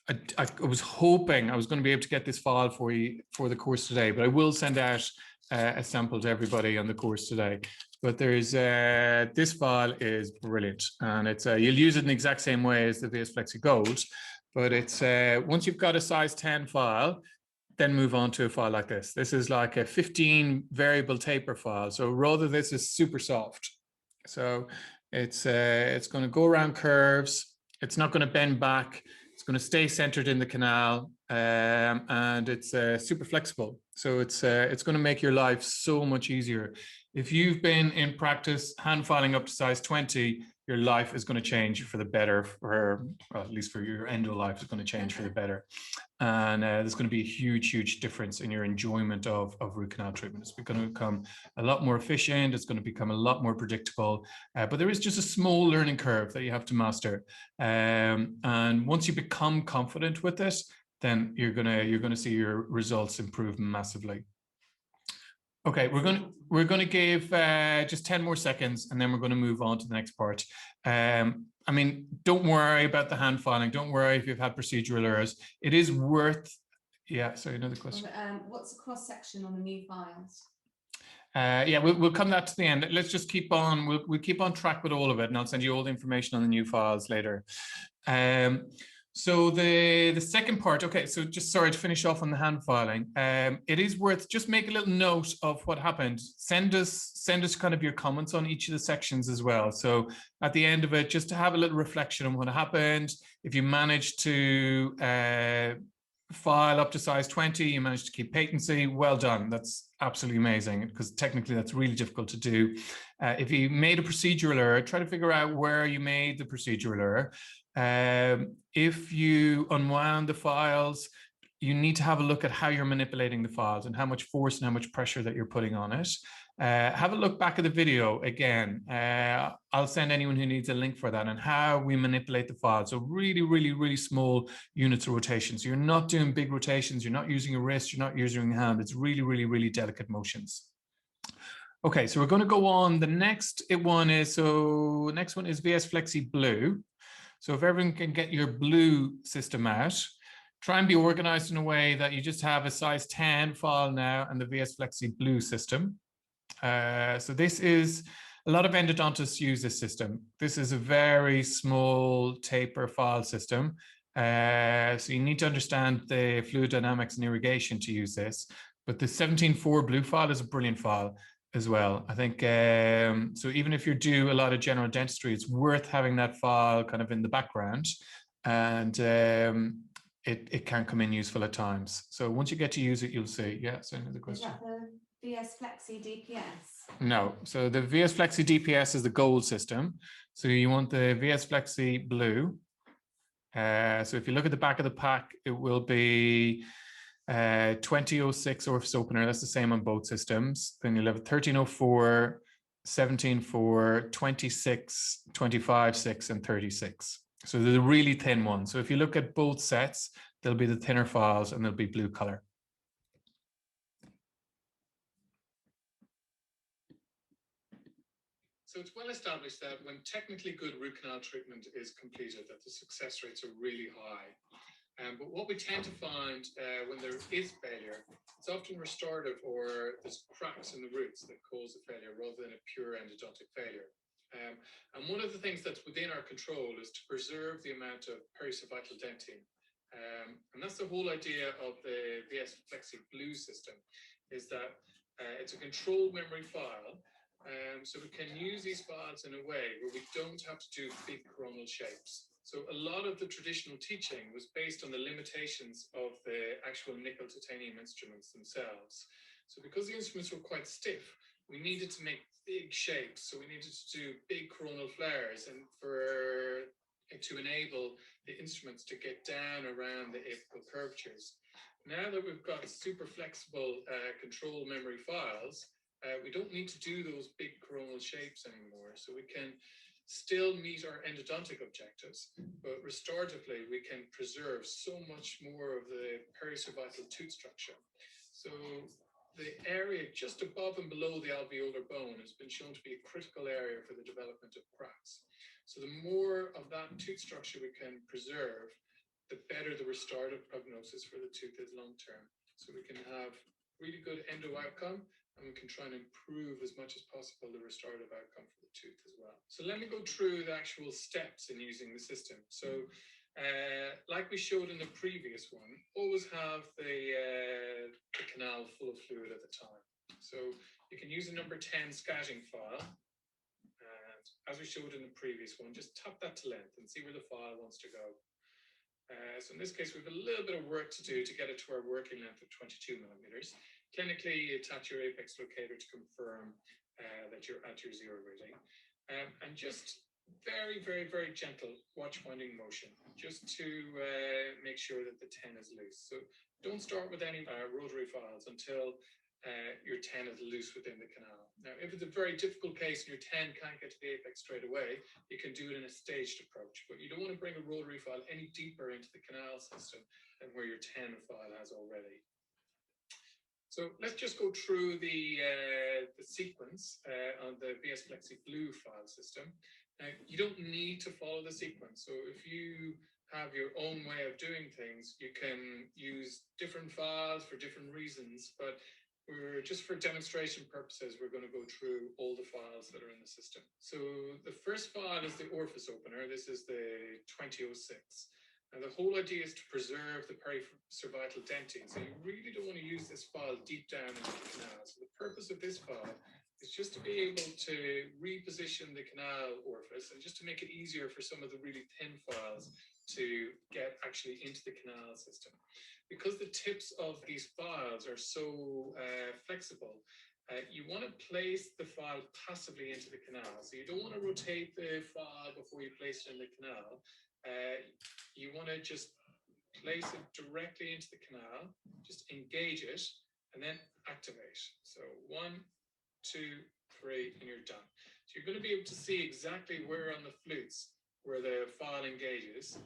I was hoping I was going to be able to get this file for you for the course today, but I will send out a sample to everybody on the course today. But there's this file is brilliant, and it's you'll use it in the exact same way as the VS Flexi Gold, but it's once you've got a size 10 file, then move on to a file like this. This is like a 15 variable taper file. So rather, this is super soft. So it's going to go around curves. It's not going to bend back. It's going to stay centered in the canal, and it's super flexible. So it's going to make your life so much easier. If you've been in practice hand filing up to size 20, your life is going to change for the better, or well, at least for your endo life is going to change for the better. And there's going to be a huge, huge difference in your enjoyment of root canal treatment. It's going to become a lot more efficient. It's going to become a lot more predictable. But there is just a small learning curve that you have to master. And once you become confident with this, then you're gonna see your results improve massively. Okay, we're gonna give just 10 more seconds, and then we're going to move on to the next part. I mean, don't worry about the hand filing. Don't worry if you've had procedural errors. It is worth. Yeah. Sorry, another question. What's the cross section on the new files? Yeah, we'll come that to the end. Let's just keep on. We'll keep on track with all of it, and I'll send you all the information on the new files later. So the second part, okay, so just sorry to finish off on the hand filing. It is worth just make a little note of what happened. Send us kind of your comments on each of the sections as well. So at the end of it, just to have a little reflection on what happened. If you managed to file up to size 20, you managed to keep patency, well done. That's absolutely amazing, because technically that's really difficult to do. If you made a procedural error, try to figure out where you made the procedural error. If you unwound the files, you need to have a look at how you're manipulating the files and how much force and how much pressure that you're putting on it. Have a look back at the video again. I'll send anyone who needs a link for that, and how we manipulate the files. So really, really, really small units of rotation. So you're not doing big rotations. You're not using a wrist. You're not using a hand. It's really, really, really delicate motions. Okay, so we're going to go on. The next one is VS Flexi Blue. So if everyone can get your blue system out, try and be organized in a way that you just have a size 10 file now and the VS Flexi Blue system. So this is, a lot of endodontists use this system. This is a very small taper file system. So you need to understand the fluid dynamics and irrigation to use this. But the 17.4 blue file is a brilliant file as well. I think, so even if you do a lot of general dentistry, it's worth having that file kind of in the background, and it can come in useful at times. So once you get to use it, you'll see. Yeah, so another question. Is that the VS Flexi DPS? No, so the VS Flexi DPS is the gold system. So you want the VS Flexi Blue. So if you look at the back of the pack, it will be 2006 orifice opener. That's the same on both systems. Then you'll have 1304, 17.4, 26, 25.6, and 36. So they're the really thin ones. So if you look at both sets, they'll be the thinner files and they'll be blue color. So it's well established that when technically good root canal treatment is completed, that the success rates are really high. But what we tend to find when there is failure, it's often restorative, or there's cracks in the roots that cause the failure rather than a pure endodontic failure. And one of the things that's within our control is to preserve the amount of pericervical dentine. And that's the whole idea of the VS Flexi Blue system, is that it's a control memory file. So we can use these files in a way where we don't have to do big coronal shapes. So a lot of the traditional teaching was based on the limitations of the actual nickel titanium instruments themselves. So because the instruments were quite stiff, we needed to make big shapes. So we needed to do big coronal flares, and to enable the instruments to get down around the apical curvatures. Now that we've got super flexible control memory files, we don't need to do those big coronal shapes anymore. So we can still meet our endodontic objectives, but restoratively, we can preserve so much more of the pericervical tooth structure. So the area just above and below the alveolar bone has been shown to be a critical area for the development of cracks. So the more of that tooth structure we can preserve, the better the restorative prognosis for the tooth is long term. So we can have really good endo outcome, and we can try and improve as much as possible the restorative outcome for the tooth as well. So let me go through the actual steps in using the system. So like we showed in the previous one, always have the canal full of fluid at the time. So you can use a number 10 scatting file. And as we showed in the previous one, just tap that to length and see where the file wants to go. So in this case, we have a little bit of work to do to get it to our working length of 22 millimeters. Clinically, you attach your apex locator to confirm that you're at your zero reading. And just very, very, very gentle watch winding motion, just to make sure that the 10 is loose. So don't start with any rotary files until your 10 is loose within the canal. Now, if it's a very difficult case and your 10 can't get to the apex straight away, you can do it in a staged approach, but you don't want to bring a rotary file any deeper into the canal system than where your 10 file has already. So let's just go through the sequence on the VS Flexi Blue file system. Now, you don't need to follow the sequence. So if you have your own way of doing things, you can use different files for different reasons, but just for demonstration purposes, we're going to go through all the files that are in the system. So the first file is the orifice opener. This is the 2006. And the whole idea is to preserve the pericervital dentine. So you really don't want to use this file deep down into the canal. So the purpose of this file is just to be able to reposition the canal orifice and just to make it easier for some of the really thin files to get actually into the canal system. Because the tips of these files are so flexible, you want to place the file passively into the canal. So you don't want to rotate the file before you place it in the canal. You want to just place it directly into the canal, just engage it, and then activate. So 1, 2, 3, and you're done. So you're going to be able to see exactly where on the flutes where the file engages.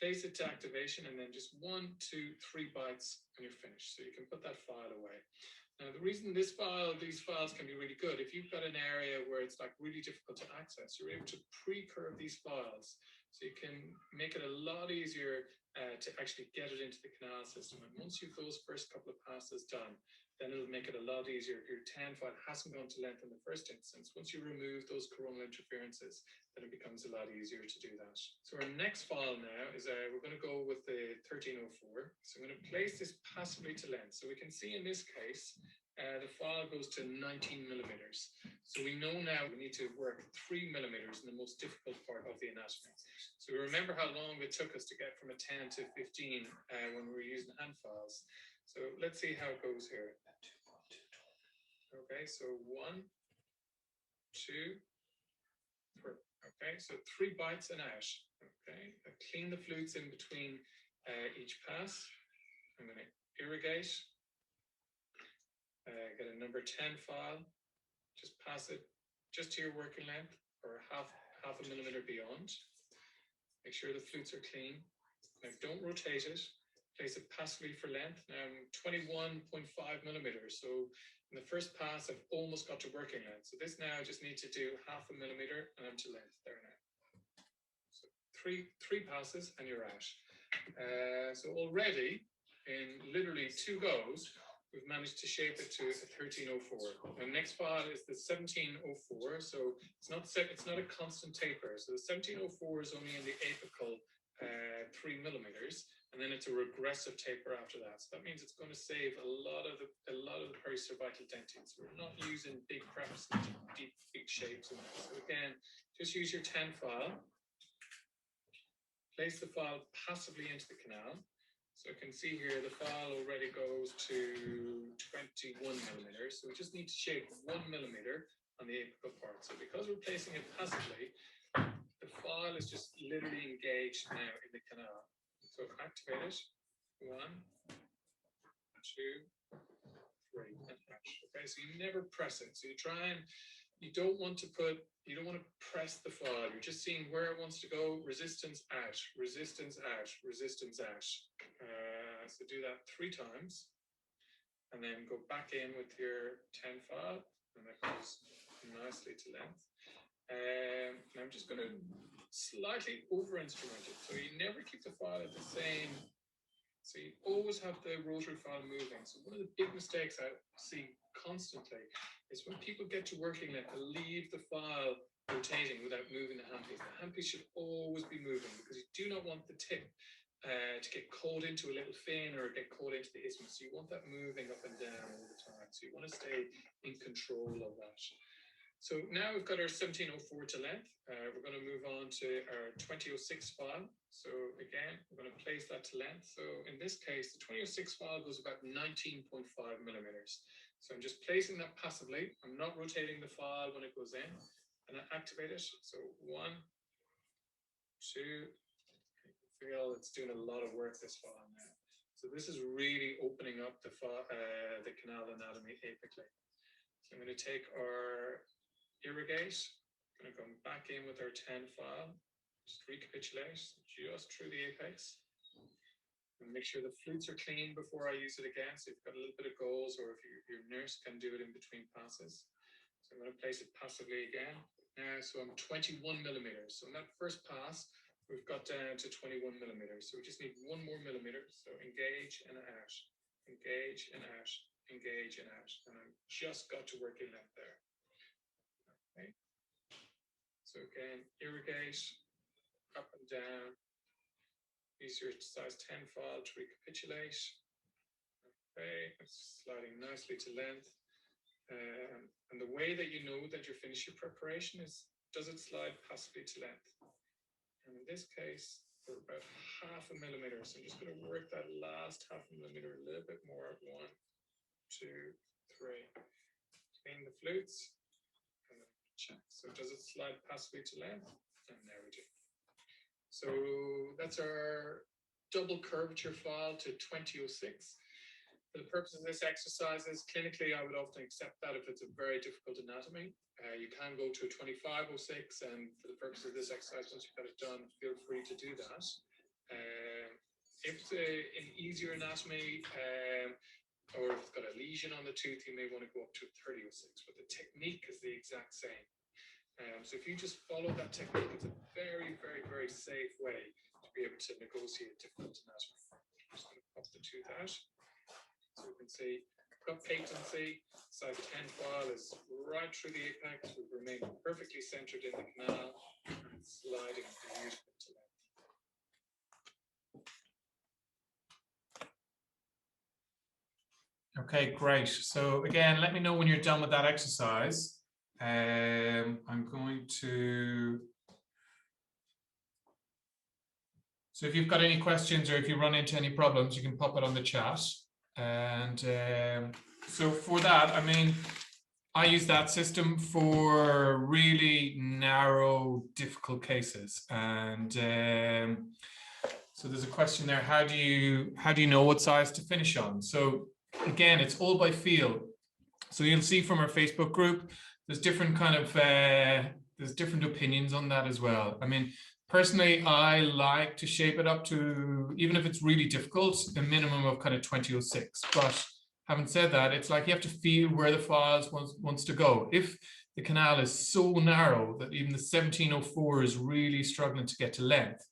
Place it to activation, and then just 1, 2, 3 bites, and you're finished. So you can put that file away. Now, the reason these files can be really good, if you've got an area where it's like really difficult to access, you're able to pre-curve these files. So you can make it a lot easier to actually get it into the canal system. And once you've those first couple of passes done, then it'll make it a lot easier. If your 10 file hasn't gone to length in the first instance, once you remove those coronal interferences, then it becomes a lot easier to do that. So our next file now is we're going to go with the 1304. So I'm going to place this passively to length. So we can see in this case, the file goes to 19 millimeters. So we know now we need to work 3 millimeters in the most difficult part of the anatomy. So remember how long it took us to get from a 10 to 15 when we were using hand files. So let's see how it goes here. Okay, so 1, 2, 3. Okay, so 3 bites and out. Okay, I clean the flutes in between each pass. I'm going to irrigate. Get a number 10 file. Just pass it just to your working length or half a millimeter beyond. Make sure the flutes are clean. Now don't rotate it. Place it passively for length. Now I'm 21.5 millimeters. So in the first pass, I've almost got to working length. So this now I just need to do half a millimeter and I'm to length there now. So three passes and you're out. So already in literally 2 goes, we've managed to shape it to a 1304. The next file is the 1704. So it's not a constant taper. So the 1704 is only in the apical 3 millimeters, and then it's a regressive taper after that. So that means it's going to save a lot of the pericervital dentine. So we're not using big creps and deep big shapes. So again, just use your 10 file. Place the file passively into the canal. So you can see here the file already goes to 21 millimeters. So we just need to shape 1 millimeter on the apical part. So because we're placing it passively, the file is just literally engaged now in the canal. So activate it. 1, 2, 3, and hash. Okay, so you never press it. So you don't want to press the file. You're just seeing where it wants to go. Resistance out, resistance out, resistance out. So do that 3 times, and then go back in with your 10 file, and that goes nicely to length. I'm just going to slightly over-instrumented. So you never keep the file at the same. So you always have the rotary file moving. So one of the big mistakes I see constantly is when people get to working length, they leave the file rotating without moving the handpiece. The handpiece should always be moving because you do not want the tip to get caught into a little fin or get caught into the isthmus. So you want that moving up and down all the time. So you want to stay in control of that. So now we've got our 1704 to length. We're going to move on to our 2006 file. So again, we're going to place that to length. So in this case, the 2006 file goes about 19.5 millimeters. So I'm just placing that passively. I'm not rotating the file when it goes in, and I activate it. So 1, 2, feel it's doing a lot of work, this file now. So this is really opening up the canal anatomy apically. So I'm going to take our irrigate, I'm going to go back in with our 10 file, just recapitulate just through the apex. And make sure the flutes are clean before I use it again. So if you've got a little bit of gauze, or if your nurse can do it in between passes. So I'm going to place it passively again. Now, so I'm 21 millimeters. So in that first pass, we've got down to 21 millimeters. So we just need 1 more millimeter. So engage and out, engage and out, engage and out. And I've just got to working length there. Okay. So again, irrigate, up and down. Use your size 10 file to recapitulate. Okay, it's sliding nicely to length. And the way that you know that you're finished your preparation is, does it slide passively to length? And in this case, we're about 0.5 millimeter. So I'm just going to work that last 0.5 millimeter a little bit more. 1, 2, 3. Clean the flutes. And then check. So does it slide passively to length? And there we do. So that's our double curvature file to 2006. For the purpose of this exercise, clinically, I would often accept that if it's a very difficult anatomy. You can go to a 2506, and for the purpose of this exercise, once you've got it done, feel free to do that. If it's an easier anatomy, or if it's got a lesion on the tooth, you may want to go up to a 3006, but the technique is the exact same. So if you just follow that technique, it's a very, very, very safe way to be able to negotiate difficult anatomy. I'm just going to pop the tooth out. So you can see, got patency, size 10 file is right through the apex. We've remained perfectly centered in the canal and sliding beautifully to length. Okay, great. So again, let me know when you're done with that exercise. I'm going to, so if you've got any questions or if you run into any problems, you can pop it on the chat. And so for that, I mean, I use that system for really narrow, difficult cases. And so there's a question there, how do you know what size to finish on? So again, it's all by feel. So you'll see from our Facebook group, there's different kind of there's different opinions on that as well. I mean, personally, I like to shape it up to, even if it's really difficult, a minimum of kind of 2006. But having said that, it's like you have to feel where the files wants to go. If the canal is so narrow that even the 1704 is really struggling to get to length,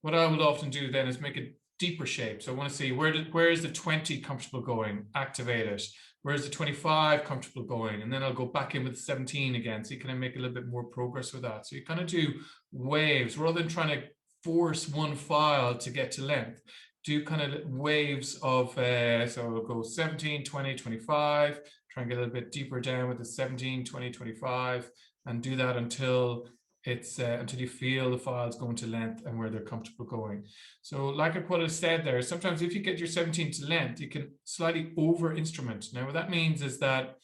what I would often do then is make a deeper shape. So I want to see where is the 20 comfortable going, activate it. Where's the 25 comfortable going? And then I'll go back in with 17 again. So you kind of make a little bit more progress with that. So you kind of do waves rather than trying to force one file to get to length. Do kind of waves of, so we'll go 17, 20, 25, try and get a little bit deeper down with the 17, 20, 25, and do that until it's until you feel the files going to length and where they're comfortable going. So like I said there, sometimes if you get your 17 to length, you can slightly over instrument. Now what that means is that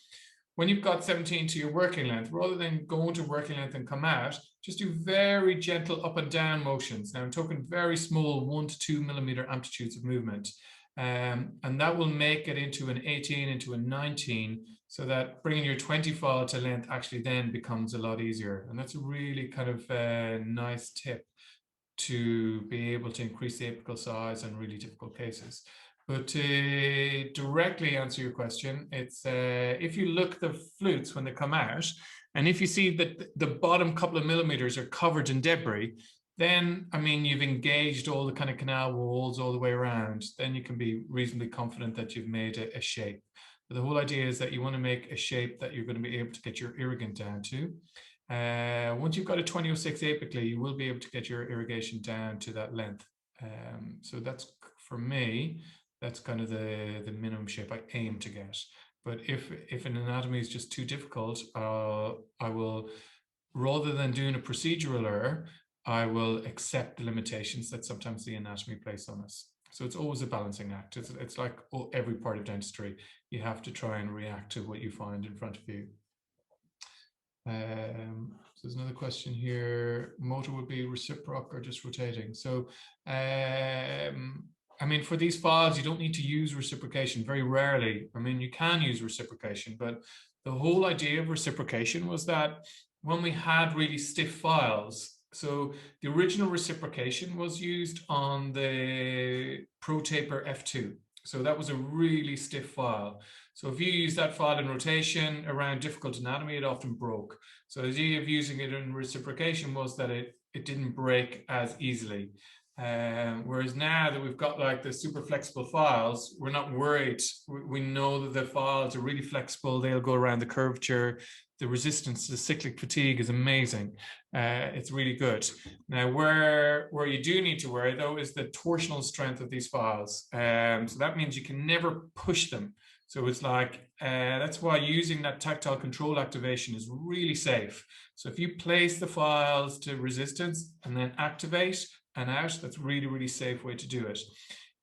when you've got 17 to your working length, rather than going to working length and come out, just do very gentle up and down motions. Now I'm talking very small 1 to 2 millimeter amplitudes of movement. And that will make it into an 18, into a 19, so that bringing your 20 file to length actually then becomes a lot easier. And that's a really kind of nice tip to be able to increase the apical size on really difficult cases. But to directly answer your question, it's if you look at the flutes when they come out, and if you see that the bottom couple of millimeters are covered in debris, then, I mean, you've engaged all the kind of canal walls all the way around, then you can be reasonably confident that you've made a shape. But the whole idea is that you want to make a shape that you're going to be able to get your irrigant down to. Once you've got a 2006 apically, you will be able to get your irrigation down to that length. So that's, for me, that's kind of the minimum shape I aim to get. But if an anatomy is just too difficult, I will, rather than doing a procedural error, I will accept the limitations that sometimes the anatomy place on us. So it's always a balancing act. It's like every part of dentistry. You have to try and react to what you find in front of you. So there's another question here. Motor would be reciproc or just rotating. So, I mean, for these files, you don't need to use reciprocation very rarely. I mean, you can use reciprocation, but the whole idea of reciprocation was that when we had really stiff files, so the original reciprocation was used on the ProTaper F2. So that was a really stiff file. So if you use that file in rotation around difficult anatomy, it often broke. So the idea of using it in reciprocation was that it didn't break as easily. Whereas now that we've got like the super flexible files, we're not worried. We know that the files are really flexible. They'll go around the curvature. The resistance to cyclic fatigue is amazing. It's really good. Now, where you do need to worry, though, is the torsional strength of these files. So that means you can never push them. So it's like, that's why using that tactile control activation is really safe. So if you place the files to resistance and then activate and out, that's really, really safe way to do it.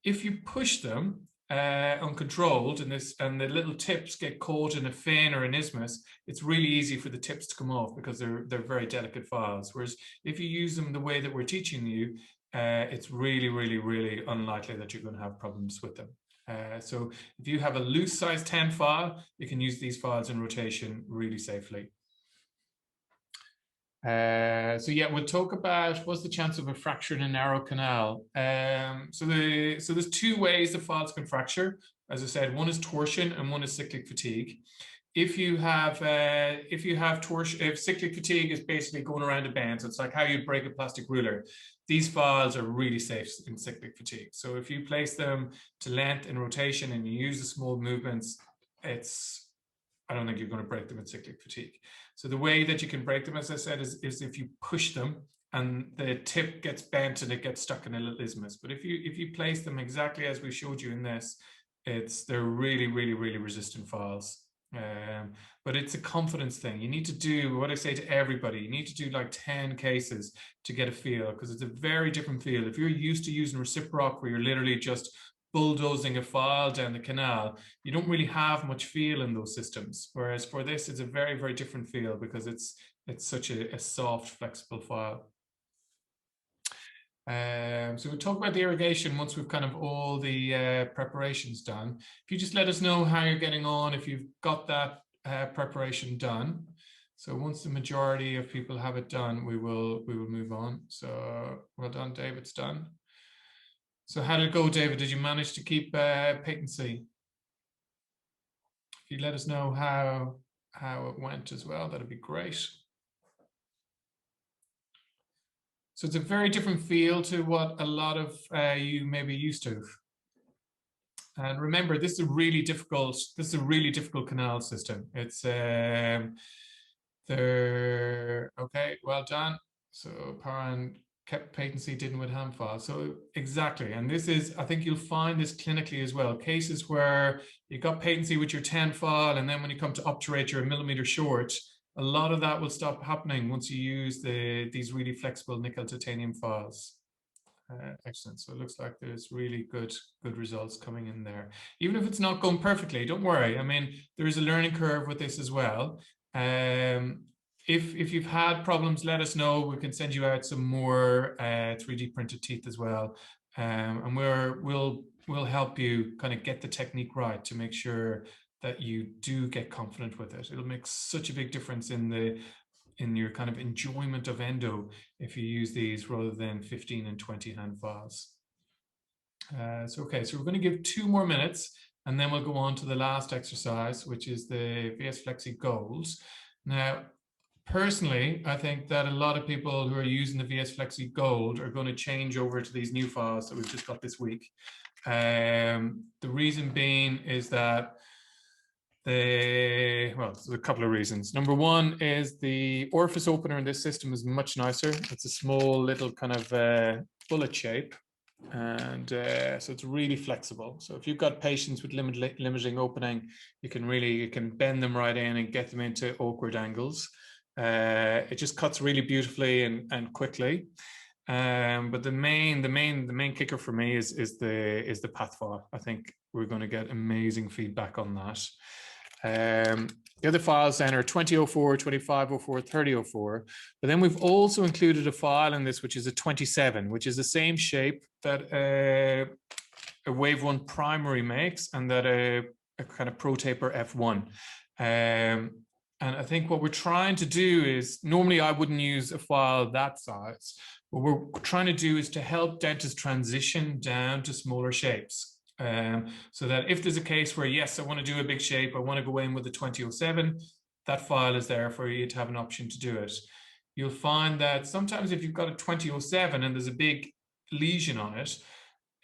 If you push them uncontrolled and the little tips get caught in a fin or an isthmus, it's really easy for the tips to come off because they're very delicate files. Whereas if you use them the way that we're teaching you, it's really, really, really unlikely that you're going to have problems with them. So if you have a loose size 10 file, you can use these files in rotation really safely. So yeah, we'll talk about what's the chance of a fracture in a narrow canal. So there's two ways the files can fracture. As I said, one is torsion and one is cyclic fatigue. If you have torsion, if cyclic fatigue is basically going around a bend, so it's like how you break a plastic ruler. These files are really safe in cyclic fatigue. So if you place them to length in rotation and you use the small movements, I don't think you're going to break them in cyclic fatigue. So the way that you can break them, as I said, is if you push them and the tip gets bent and it gets stuck in a little isthmus. But if you place them exactly as we showed you in this, they're really, really, really resistant files. But it's a confidence thing. You need to do what I say to everybody. You need to do like 10 cases to get a feel, because it's a very different feel. If you're used to using reciproc, where you're literally just bulldozing a file down the canal, you don't really have much feel in those systems. Whereas for this, it's a very, very different feel because it's such a soft, flexible file. So we'll talk about the irrigation once we've kind of all the preparations done. If you just let us know how you're getting on, if you've got that preparation done. So once the majority of people have it done, we will move on. So well done, David's done. So how did it go, David? Did you manage to keep patency? If you let us know how it went as well, that'd be great. So it's a very different feel to what a lot of you may be used to. And remember, this is a really difficult canal system. It's okay, well done. So Paran kept patency, didn't with hand file. So exactly, and this is, I think you'll find this clinically as well. Cases where you got patency with your 10 file, and then when you come to obturate, you're a millimeter short. A lot of that will stop happening once you use these really flexible nickel titanium files. Excellent. So it looks like there's really good results coming in there. Even if it's not going perfectly, don't worry. I mean, there is a learning curve with this as well. If you've had problems, let us know. We can send you out some more 3D printed teeth as well, and we'll help you kind of get the technique right to make sure that you do get confident with it. It'll make such a big difference in your kind of enjoyment of endo if you use these rather than 15 and 20 hand files. So we're going to give 2 more minutes and then we'll go on to the last exercise, which is the VS Flexi goals. Now, Personally, I think that a lot of people who are using the VS Flexi Gold are going to change over to these new files that we've just got this week. The reason being is that well, there's a couple of reasons. Number one is the orifice opener in this system is much nicer. It's a small little kind of bullet shape. And so it's really flexible. So if you've got patients with limiting opening, you can bend them right in and get them into awkward angles. It just cuts really beautifully and quickly. But the main kicker for me is the path file. I think we're going to get amazing feedback on that. The other files then are 2004, 2504, 3004. But then we've also included a file in this, which is a 27, which is the same shape that a Wave 1 primary makes and that a kind of Pro Taper F1. And I think what we're trying to do is, normally I wouldn't use a file that size. What we're trying to do is to help dentists transition down to smaller shapes. So that if there's a case where, yes, I want to do a big shape, I want to go in with the 2007, that file is there for you to have an option to do it. You'll find that sometimes if you've got a 2007 and there's a big lesion on it,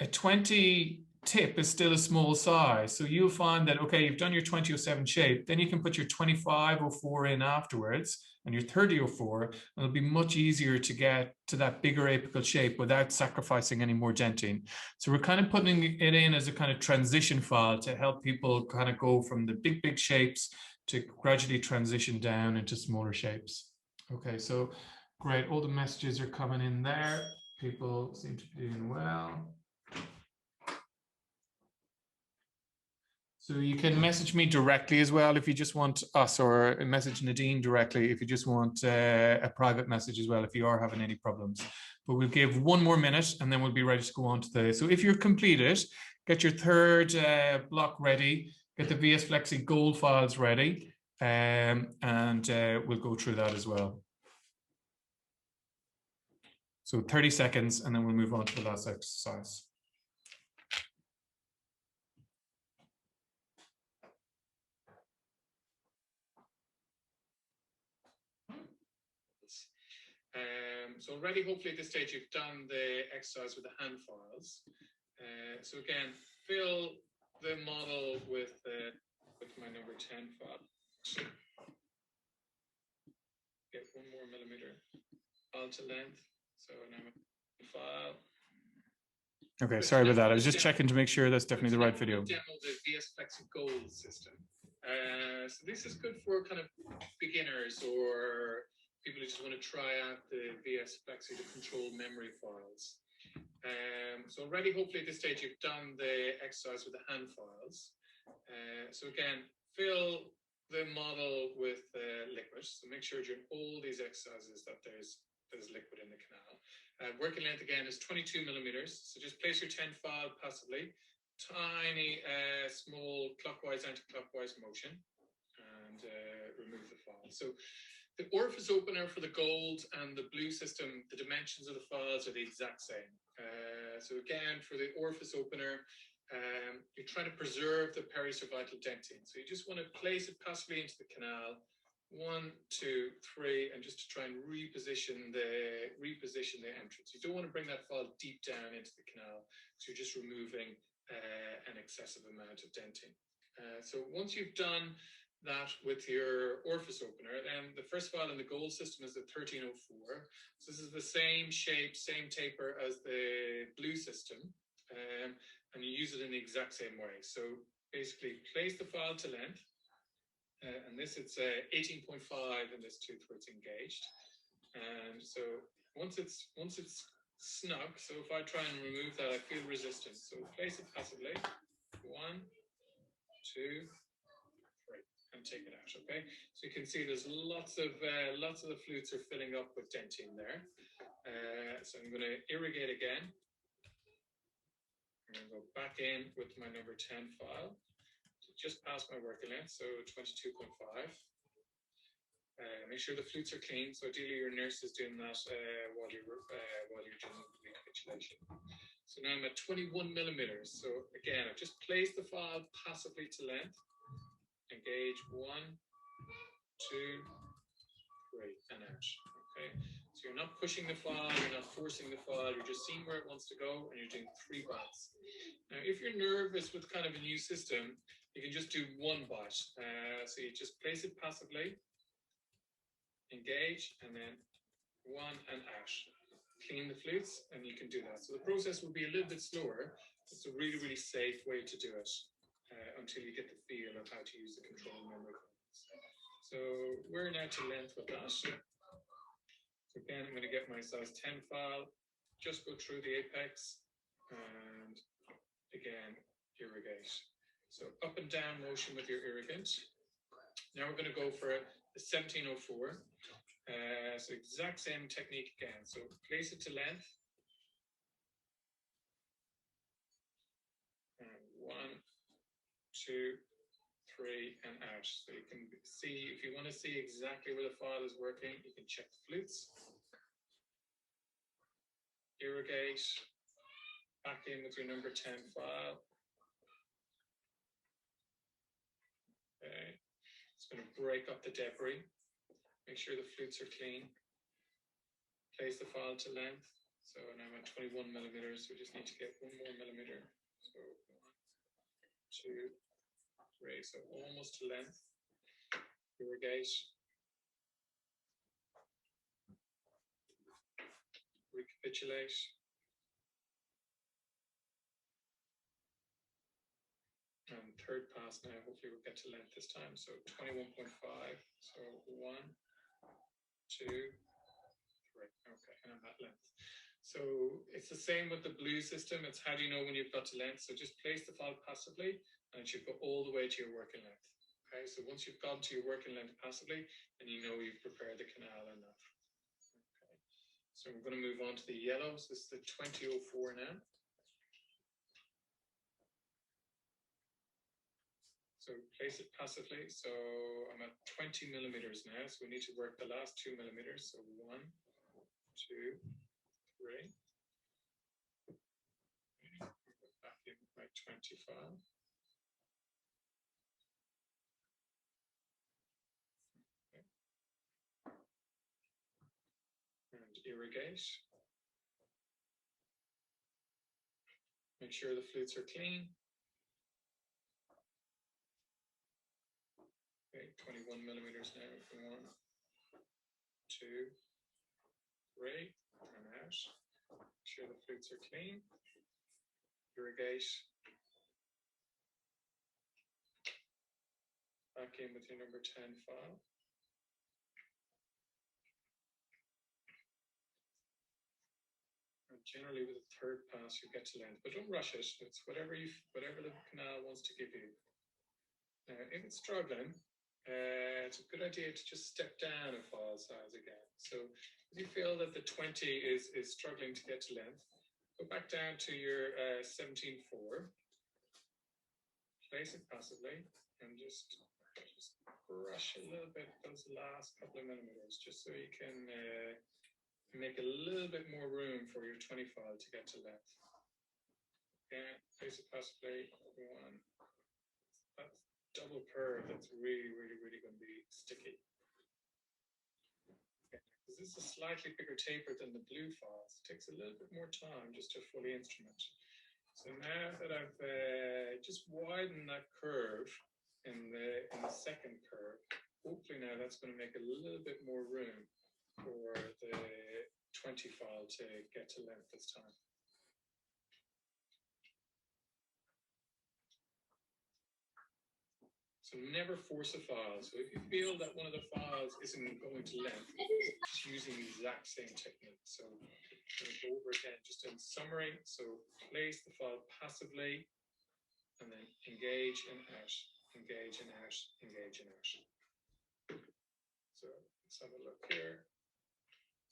a 20 tip is still a small size. So you'll find that, okay, you've done your 2007 shape, then you can put your 2504 in afterwards and your 3004, and it'll be much easier to get to that bigger apical shape without sacrificing any more denting. So we're kind of putting it in as a kind of transition file to help people kind of go from the big shapes to gradually transition down into smaller shapes. Okay, so great. All the messages are coming in there. People seem to be doing well. So you can message me directly as well if you just want us, or message Nadine directly if you just want a private message as well if you are having any problems. But we'll give one more minute and then we'll be ready to go on to the... So if you're completed, get your third block ready, get the VS Flexi Gold files ready, and we'll go through that as well. So 30 seconds and then we'll move on to the last exercise. So already, hopefully at this stage, you've done the exercise with the hand files. So again, fill the model with my number 10 file. Get 1 more millimeter file to length. So now file. Okay, sorry about that. I was just checking to make sure that's definitely the right video. Demo the VS Flexi Gold system. So this is good for kind of beginners or people who just want to try out the VS Flexi to control memory files. So already, hopefully at this stage, you've done the exercise with the hand files. So again, fill the model with liquid. So make sure during all these exercises that there's liquid in the canal. Working length again is 22 millimeters. So just place your 10 file passively, tiny, small clockwise, anti-clockwise motion, and remove the file. So the orifice opener for the gold and the blue system, the dimensions of the files are the exact same. So again, for the orifice opener, you're trying to preserve the pericervical dentin. So you just want to place it passively into the canal, 1, 2, 3, and just to try and reposition the entrance. You don't want to bring that file deep down into the canal, so you're just removing an excessive amount of dentin. So once you've done that with your orifice opener, then the first file in the gold system is the 1304. So this is the same shape, same taper as the blue system, and you use it in the exact same way. So basically place the file to length, and this it's 18.5 in this tooth where it's engaged. And so once it's snug, so if I try and remove that, I feel resistance. So place it passively, 1, 2, and take it out. Okay, so you can see there's lots of the flutes are filling up with dentin there. So I'm going to irrigate again. I'm going to go back in with my number 10 file, just past my working length, so 22.5. Make sure the flutes are clean. So ideally, your nurse is doing that while you're doing the recapitulation. So now I'm at 21 millimeters. So again, I've just placed the file passively to length. Engage 1, 2, 3, and out. Okay, so you're not pushing the file, you're not forcing the file, you're just seeing where it wants to go, and you're doing 3 bites. Now, if you're nervous with kind of a new system, you can just do 1 bite. So you just place it passively, engage, and then 1 and out. Clean the flutes, and you can do that. So the process will be a little bit slower. It's a really, really safe way to do it until you get the feel of how to use the control memory. So we're now to length with that. So again, I'm going to get my size 10 file, just go through the apex, and again, irrigate. So up and down motion with your irrigant. Now we're going to go for the 1704. So exact same technique again. So place it to length. And 1, 2, 3, and out. So you can see, if you want to see exactly where the file is working, you can check the flutes. Irrigate. Back in with your number 10 file. Okay. It's going to break up the debris. Make sure the flutes are clean. Place the file to length. So now I'm at 21 millimeters. So we just need to get 1 more millimeter. So 1, 2, 3. So almost to length. Irrigate. Recapitulate. And third pass now, hopefully we'll get to length this time. So 21.5. So 1, 2, 3. Okay, and I'm at length. So it's the same with the blue system. It's how do you know when you've got to length? So just place the file passively, and it should go all the way to your working length. Okay, so once you've gone to your working length passively, then you know you've prepared the canal enough. Okay, so we're going to move on to the yellows. This is the 2004 now. So place it passively. So I'm at 20 millimeters now. So we need to work the last 2 millimeters. So 1, 2, 3. Back in my 25. Okay. And irrigate. Make sure the flutes are clean. Okay, 21 millimeters now. 1, 2, 3, and out. Make sure the flutes are clean. Irrigate. Back in with your number 10 file. And generally with the third pass you get to length, but don't rush it. It's whatever the canal wants to give you. Now, if it's struggling, it's a good idea to just step down a file size again. So if you feel that the 20 is struggling to get to length, go back down to your 17.4, place it passively, and just brush a little bit those last couple of millimeters, just so you can make a little bit more room for your 20 file to get to length. Okay, place it passively, 1. That's double curve, that's really, really, really going to be sticky. Okay. This is a slightly bigger taper than the blue files. It takes a little bit more time just to fully instrument. So now that I've just widened that curve in the second curve, hopefully now that's going to make a little bit more room for the 20 file to get to length this time. So never force a file. So if you feel that one of the files isn't going to length, just using the exact same technique. So I'm going to go over again, just in summary. So place the file passively, and then engage and out, engage and out, engage and out. So let's have a look here.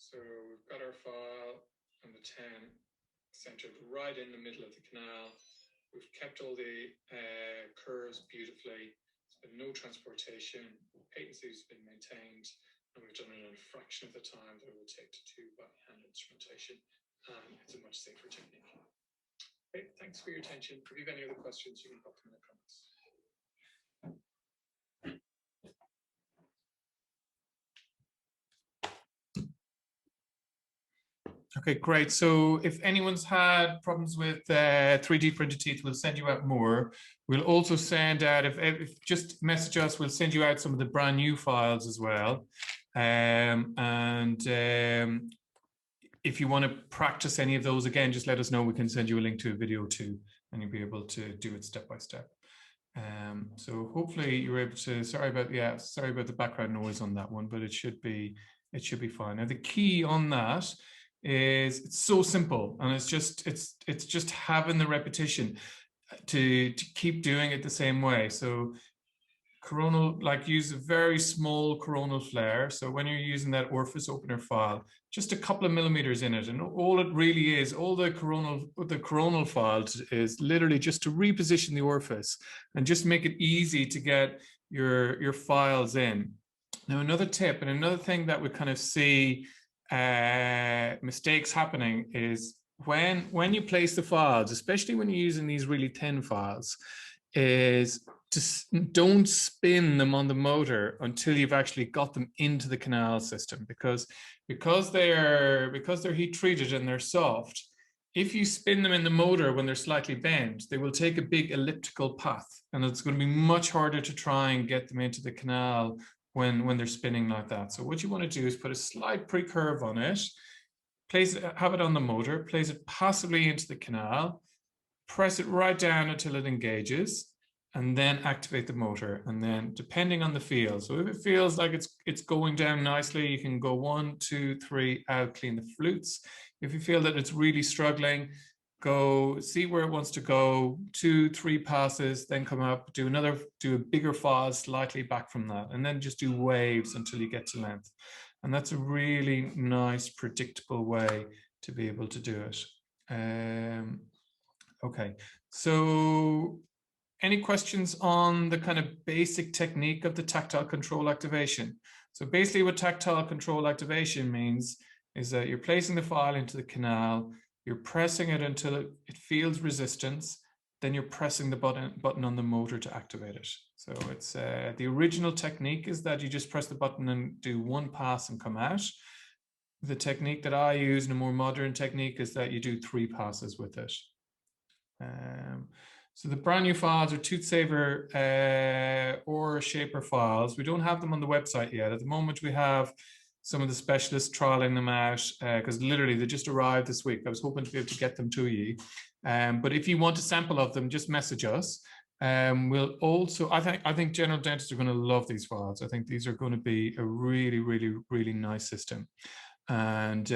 So we've got our file and the 10 centered right in the middle of the canal. We've kept all the curves beautifully. No transportation, patency has been maintained, and we've done it in a fraction of the time that it would take to do by hand instrumentation. It's a much safer technique. Okay, thanks for your attention. If you have any other questions, you can pop them in the comments. Okay, great. So if anyone's had problems with 3D printed teeth, we'll send you out more. We'll also send out, if just message us, we'll send you out some of the brand new files as well. If you want to practice any of those again, just let us know. We can send you a link to a video too, and you'll be able to do it step by step. So hopefully you're able to, sorry about the background noise on that one, but it should be fine. Now the key on that is it's so simple, and it's just having the repetition to keep doing it the same way. So coronal, like use a very small coronal flare. So when you're using that orifice opener file, just a couple of millimeters in it, and all it really is, all the coronal file is literally just to reposition the orifice and just make it easy to get your files in. Now another tip and another thing that we kind of see mistakes happening is when you place the files, especially when you're using these really thin files, is just don't spin them on the motor until you've actually got them into the canal system, because they're heat treated and they're soft. If you spin them in the motor when they're slightly bent, they will take a big elliptical path, and it's going to be much harder to try and get them into the canal when they're spinning like that. So what you want to do is put a slight pre-curve on it, have it on the motor, place it passively into the canal, press it right down until it engages, and then activate the motor. And then depending on the feel, so if it feels like it's going down nicely, you can go 1, 2, 3 out, clean the flutes. If you feel that it's really struggling, go see where it wants to go, 2, 3 passes, then come up, do a bigger file slightly back from that, and then just do waves until you get to length. And that's a really nice, predictable way to be able to do it. Okay, so any questions on the kind of basic technique of the tactile control activation? So basically what tactile control activation means is that you're placing the file into the canal, you're pressing it until it feels resistance, then you're pressing the button on the motor to activate it. So it's the original technique is that you just press the button and do 1 pass and come out. The technique that I use in a more modern technique is that you do 3 passes with it. So the brand new files are ToothSaver or Shaper files. We don't have them on the website yet. At the moment, we have some of the specialists trialing them out because literally they just arrived this week. I was hoping to be able to get them to you. But if you want a sample of them, just message us. We'll also, I think general dentists are going to love these files. I think these are going to be a really, really, really nice system. And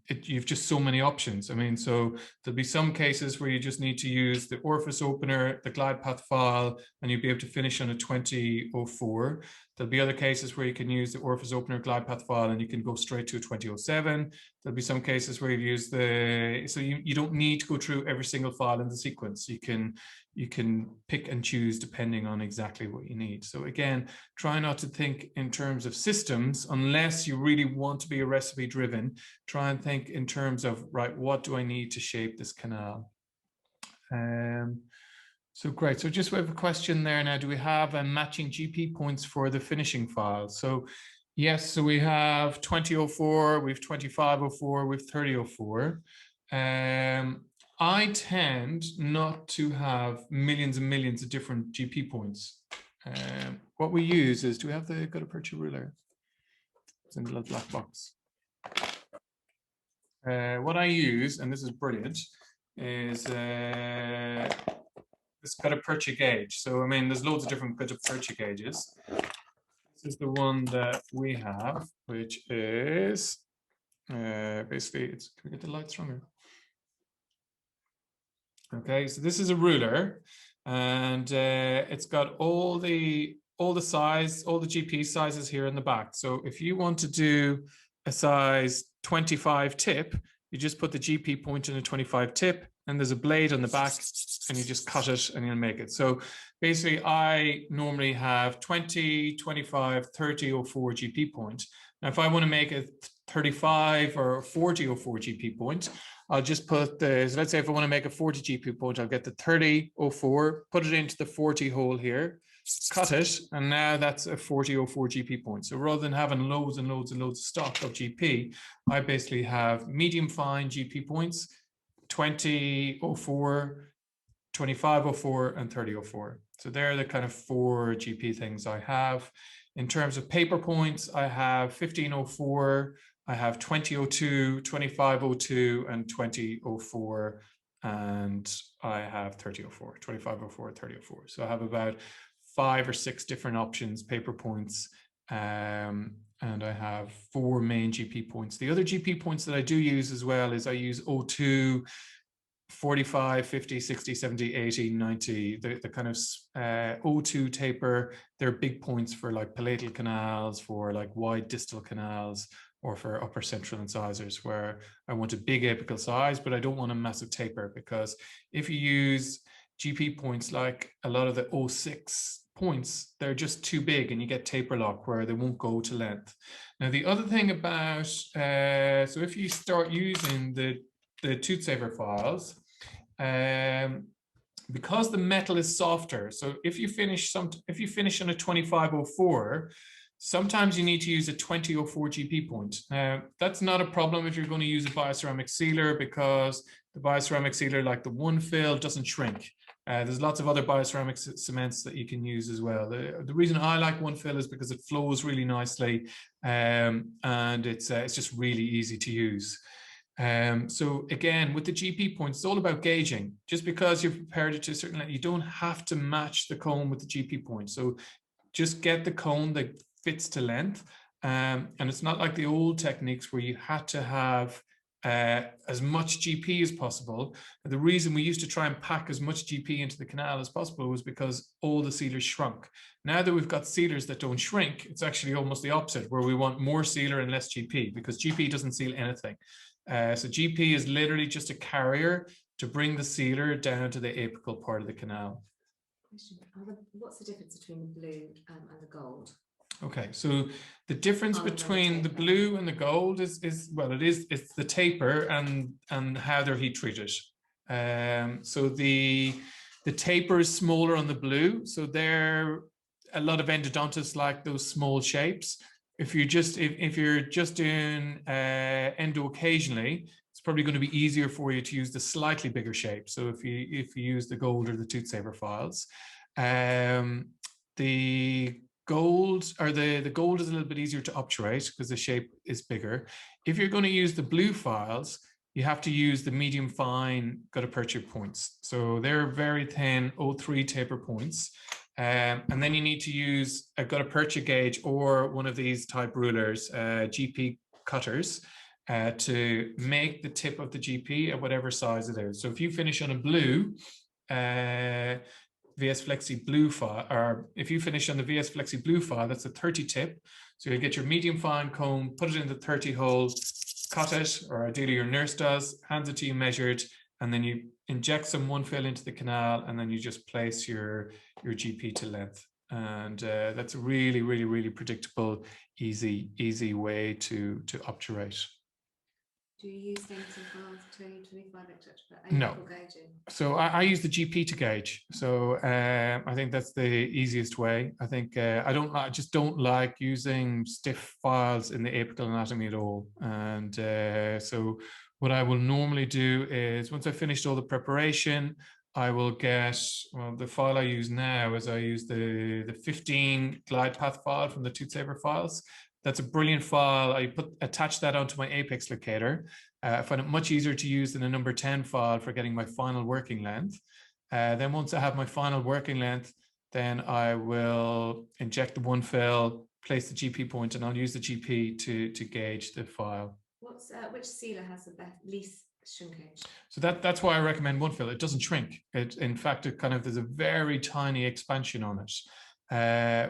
you've just so many options. I mean, so there'll be some cases where you just need to use the orifice opener, the glide path file, and you'll be able to finish on a 2004. There'll be other cases where you can use the orifice opener, glide path file, and you can go straight to a 2007. There'll be some cases where you use so you don't need to go through every single file in the sequence. You can pick and choose depending on exactly what you need. So again, try not to think in terms of systems unless you really want to be a recipe driven. Try and think in terms of, right, what do I need to shape this canal? So great. So just we have a question there now. Do we have matching GP points for the finishing file? So yes, so we have 2004, we have 2504, we have 3004. I tend not to have millions and millions of different GP points. What we use is, do we have the Gutta Percha ruler? It's in the little black box. What I use, and this is brilliant, is this Gutta Percha gauge. So, I mean, there's loads of different Gutta Percha gauges. This is the one that we have, which is basically, can we get the light stronger? Okay, so this is a ruler, and it's got all the GP sizes here in the back. So if you want to do a size 25 tip, you just put the GP point in a 25 tip, and there's a blade on the back, and you just cut it and you'll make it. So basically, I normally have 20, 25, 30 or 4 GP point. Now, if I want to make a 35 or 40 or 4 GP point, I'll just put so let's say if I want to make a 40 GP point, I'll get the 30 or 4, put it into the 40 hole here, cut it, and now that's a 4004 GP point. So rather than having loads and loads and loads of stock of GP, I basically have medium fine GP points, 2004, 2504, and 3004. So they're the kind of 4 GP things I have. In terms of paper points, I have 1504, I have 2002, 2502, and 2004, and I have 3004, 2504, 3004. So I have about 5 or 6 different options, paper points, and I have 4 main GP points. The other GP points that I do use as well is I use 02, 45, 50, 60, 70, 80, 90, the kind of O2 taper. They're big points for like palatal canals, for like wide distal canals, or for upper central incisors, where I want a big apical size, but I don't want a massive taper, because if you use GP points like a lot of the 06 points, they're just too big and you get taper lock where they won't go to length. Now, the other thing about, so if you start using the tooth saver files, because the metal is softer, so if you finish on a 2504, sometimes you need to use a 2004 GP point. Now, that's not a problem if you're going to use a bioceramic sealer, because the bioceramic sealer, like the one fill, doesn't shrink. There's lots of other bioceramic cements that you can use as well. The reason I like one fill is because it flows really nicely, and it's just really easy to use. So again, with the GP points, it's all about gauging. Just because you've prepared it to a certain length, you don't have to match the cone with the GP point. So just get the cone that fits to length. And it's not like the old techniques where you had to have as much GP as possible. The reason we used to try and pack as much GP into the canal as possible was because all the sealers shrunk. Now that we've got sealers that don't shrink, it's actually almost the opposite, where we want more sealer and less GP, because GP doesn't seal anything. So GP is literally just a carrier to bring the sealer down to the apical part of the canal. What's the difference between the blue and the gold? Okay, so the difference between the blue and the gold is it's the taper and how they're heat treated. So the taper is smaller on the blue, so they're a lot of endodontists like those small shapes. If you're just doing endo occasionally, it's probably going to be easier for you to use the slightly bigger shape. So if you use the gold or the tooth saver files, the gold is a little bit easier to obturate because the shape is bigger. If you're going to use the blue files, you have to use the medium fine gutta percha points. So they're very thin 03 taper points. And then you need to use a gutta percha gauge or one of these type rulers, GP cutters, to make the tip of the GP at whatever size it is. So if you finish on a blue VS Flexi blue file, or if you finish on the VS Flexi blue file, that's a 30 tip. So you'll get your medium fine comb, put it in the 30 hole, cut it, or ideally your nurse does, hands it to you measured, and then you inject some one fill into the canal, and then you just place your GP to length. And that's a really, really, really predictable, easy way to obturate. Do you use things in files 20, 25, etc.? No. So I use the GP to gauge. So I think that's the easiest way. I think I just don't like using stiff files in the apical anatomy at all. And so what I will normally do is, once I've finished all the preparation, I will get, well, the file I use now is I use the 15 glide path file from the tooth saver files. That's a brilliant file. I attach that onto my apex locator. I find it much easier to use than a number 10 file for getting my final working length. Then once I have my final working length, then I will inject the one fill, place the GP point, and I'll use the GP to gauge the file. Which sealer has the least shrinkage? So that's why I recommend one fill. It doesn't shrink. In fact, there's a very tiny expansion on it.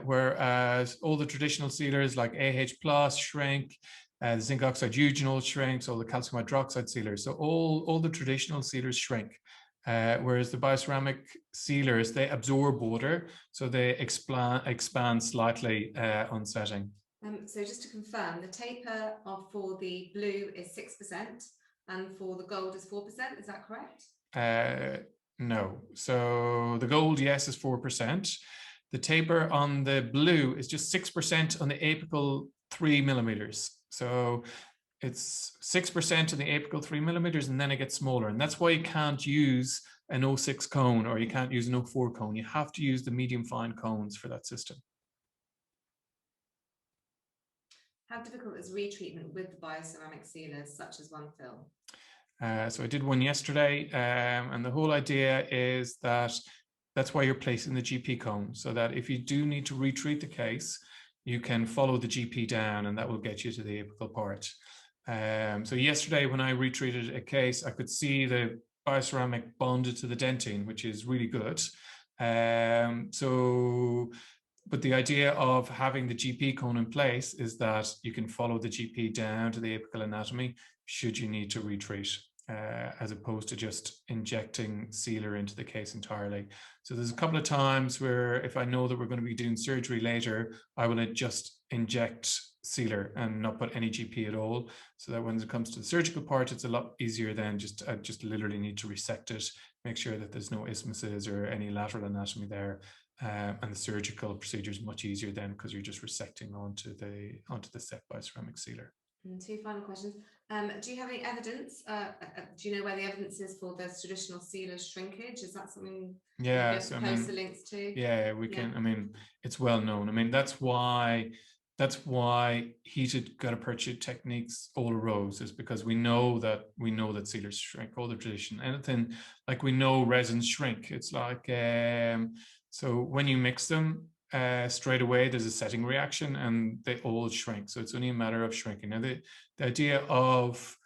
Whereas all the traditional sealers like AH plus shrink, the zinc oxide eugenol shrinks, all the calcium hydroxide sealers. So all the traditional sealers shrink. Whereas the bioceramic sealers, they absorb water, so they expand slightly on setting. So just to confirm, the taper for the blue is 6% and for the gold is 4%, is that correct? No. So the gold, yes, is 4%. The taper on the blue is just 6% on the apical 3 millimeters. So it's 6% on the apical 3 millimeters, and then it gets smaller. And that's why you can't use an 06 cone or you can't use an 04 cone. You have to use the medium fine cones for that system. How difficult is retreatment with the bioceramic sealers, such as one film? So I did one yesterday, and the whole idea is that that's why you're placing the GP cone, so that if you do need to retreat the case, you can follow the GP down, and that will get you to the apical part. So yesterday, when I retreated a case, I could see the bioceramic bonded to the dentine, which is really good. But the idea of having the GP cone in place is that you can follow the GP down to the apical anatomy should you need to retreat, as opposed to just injecting sealer into the case entirely. So there's a couple of times where if I know that we're going to be doing surgery later, I will just inject sealer and not put any GP at all, so that when it comes to the surgical part, it's a lot easier than I just literally need to resect it, make sure that there's no isthmuses or any lateral anatomy there. And the surgical procedure is much easier then because you're just resecting onto the set bioceramic sealer. And two final questions. Do you have any evidence? Do you know where the evidence is for the traditional sealer shrinkage? Is that something? Yeah, so post the links to? Yeah, we can. I mean, it's well known. I mean, that's why heated gutta percha techniques all arose, is because we know that sealers shrink. All the tradition, anything like we know resins shrink. It's like so when you mix them, straight away there's a setting reaction and they all shrink. So it's only a matter of shrinking. Now the idea of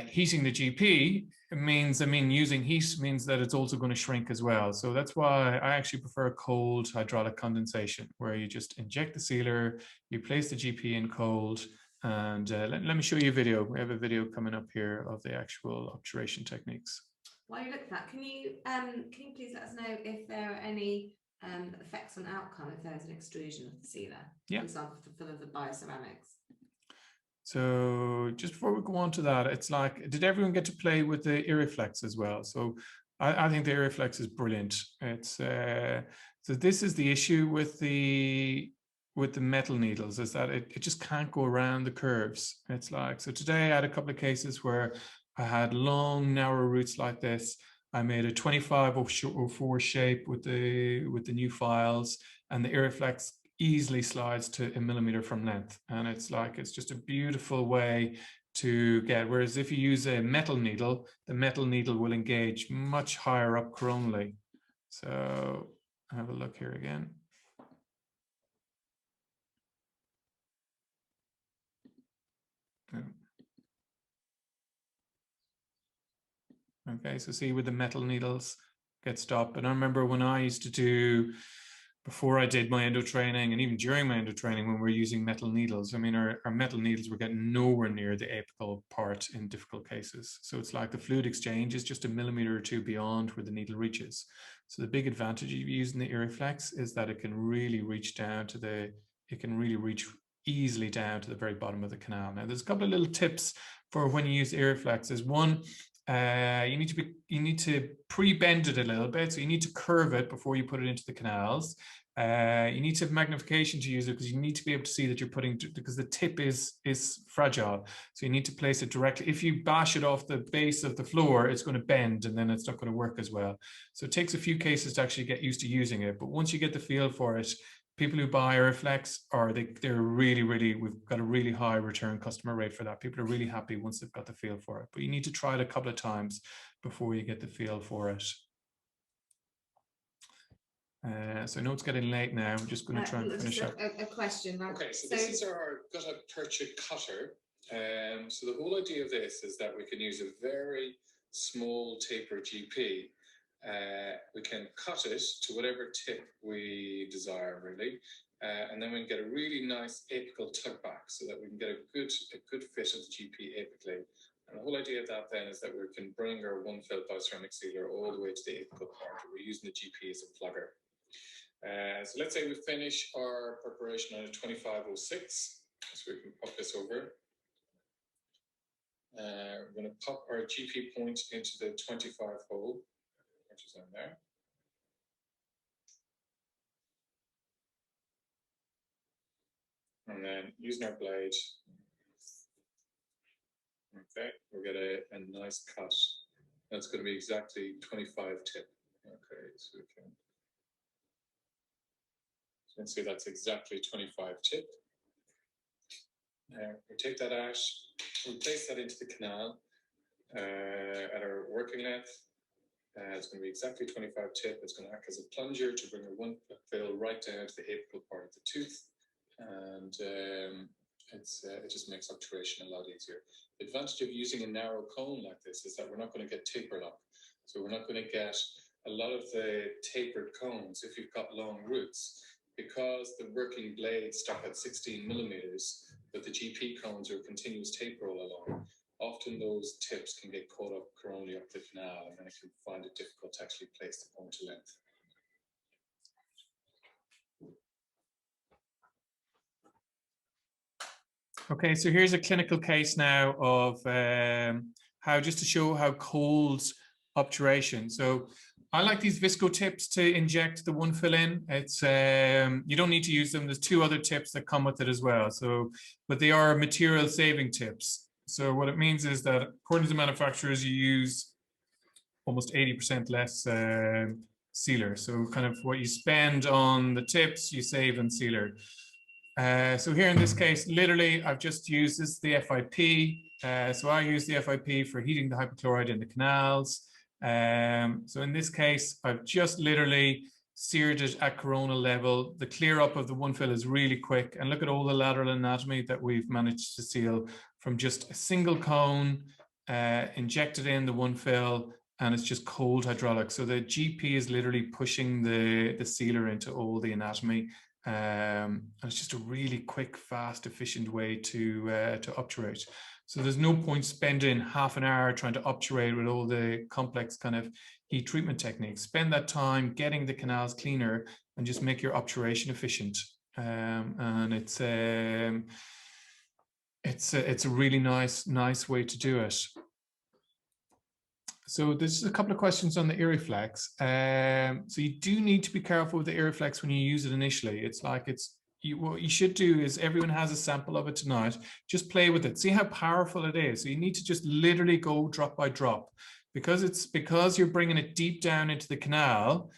heating the GP using heat means that it's also going to shrink as well. So that's why I actually prefer cold hydraulic condensation, where you just inject the sealer, you place the GP in cold, and let me show you a video. We have a video coming up here of the actual obturation techniques. While you look at that, can you please let us know if there are any effects on outcome if there's an extrusion of the sealer, for example, for the bioceramics? So just before we go on to that, it's like, did everyone get to play with the Irriflex as well? So I think the Irriflex is brilliant. It's so this is the issue with the metal needles, is that it just can't go around the curves. It's like, so today I had a couple of cases where I had long, narrow roots like this. I made a 2504 shape with the new files, and the Irriflex easily slides to 1 millimeter from length. And it's like, it's just a beautiful way to get, whereas if you use a metal needle, the metal needle will engage much higher up coronally. So have a look here again. Okay, so see with the metal needles get stopped. And I remember when I used to do, before I did my endo training and even during my endo training, when we were using metal needles, I mean, our metal needles were getting nowhere near the apical part in difficult cases. So it's like the fluid exchange is just 1 millimeter or 2 beyond where the needle reaches. So the big advantage of using the Irriflex is that it can really reach down to reach easily down to the very bottom of the canal. Now, there's a couple of little tips for when you use Irriflex. Is one, you need to pre-bend it a little bit, so you need to curve it before you put it into the canals. You need to have magnification to use it because you need to be able to see that you're putting, because the tip is fragile, so you need to place it directly. If you bash it off the base of the floor, it's going to bend and then it's not going to work as well. So it takes a few cases to actually get used to using it, but once you get the feel for it, people who buy Irriflex they're really, we've got a really high return customer rate for that. People are really happy once they've got the feel for it, but you need to try it a couple of times before you get the feel for it. So I know it's getting late now. I'm just going to try and finish up. A question. Okay, so this is our gutta percha cutter. So the whole idea of this is that we can use a very small taper GP. We can cut it to whatever tip we desire, really, and then we can get a really nice apical tug back so that we can get a good fit of the GP apically. And the whole idea of that then is that we can bring our one fill bioceramic sealer all the way to the apical part. We're using the GP as a plugger. So let's say we finish our preparation on a 2506, so we can pop this over. We're going to pop our GP point into the 25 hole, which is in there. And then using our blade, okay, we'll get a nice cut. That's going to be exactly 25 tip. Okay, so we can see that's exactly 25 tip. Now we take that out, we place that into the canal at our working length. It's going to be exactly 25 tip. It's going to act as a plunger to bring our one fill right down to the apical part of the tooth, and it just makes obturation a lot easier. The advantage of using a narrow cone like this is that we're not going to get taper lock. So we're not going to get a lot of the tapered cones if you've got long roots, because the working blades stop at 16 millimeters, but the GP cones are a continuous taper all along. Often those tips can get caught up coronally up the canal, and then it can find it difficult to actually place the cone to length. Okay, so here's a clinical case now of just to show how cold obturation. So I like these visco tips to inject the one fill in. It's you don't need to use them. There's two other tips that come with it as well. So, but they are material saving tips. So what it means is that according to manufacturers, you use almost 80% less sealer. So kind of what you spend on the tips, you save on sealer. So here in this case, literally, I've just used this, the FIP. So I use the FIP for heating the hypochlorite in the canals. So in this case, I've just literally seared it at coronal level. The clear up of the one fill is really quick. And look at all the lateral anatomy that we've managed to seal from just a single cone, injected in the one fill, and it's just cold hydraulic. So the GP is literally pushing the sealer into all the anatomy. And it's just a really quick, fast, efficient way to obturate. So there's no point spending half an hour trying to obturate with all the complex kind of heat treatment techniques. Spend that time getting the canals cleaner and just make your obturation efficient. And it's a really nice way to do it. So there's a couple of questions on the Irriflex. So you do need to be careful with the Irriflex when you use it initially. It's like what you should do is, everyone has a sample of it tonight. Just play with it. See how powerful it is. So you need to just literally go drop by drop, because you're bringing it deep down into the canal.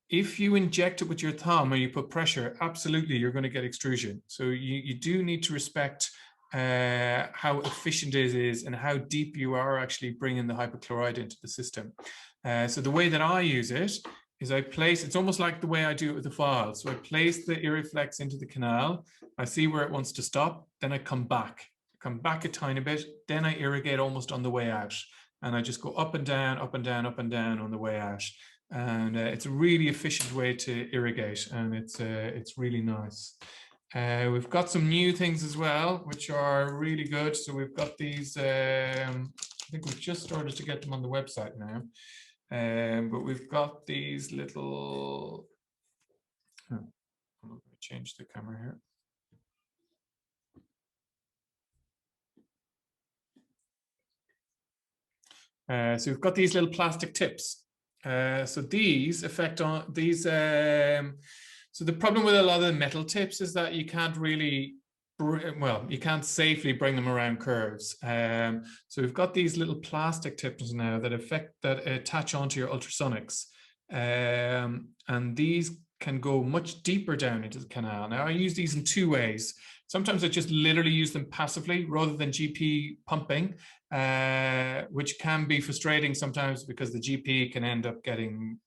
If you inject it with your thumb or you put pressure, absolutely, you're going to get extrusion. So you do need to respect how efficient it is and how deep you are actually bringing the hypochlorite into the system. So the way that I use it is it's almost like the way I do it with the file. So I place the Irriflex into the canal, I see where it wants to stop, then I come back a tiny bit, then I irrigate almost on the way out. And I just go up and down, up and down, up and down on the way out. And it's a really efficient way to irrigate, and it's really nice. We've got some new things as well, which are really good. So we've got these, I think we've just started to get them on the website now. But we've got these little, I'm going to change the camera here. So we've got these little plastic tips. So these affect on these, so the problem with a lot of the metal tips is that you can't really, you can't safely bring them around curves. So we've got these little plastic tips now that attach onto your ultrasonics. And these can go much deeper down into the canal. Now I use these in two ways. Sometimes I just literally use them passively rather than GP pumping, which can be frustrating sometimes because the GP can end up getting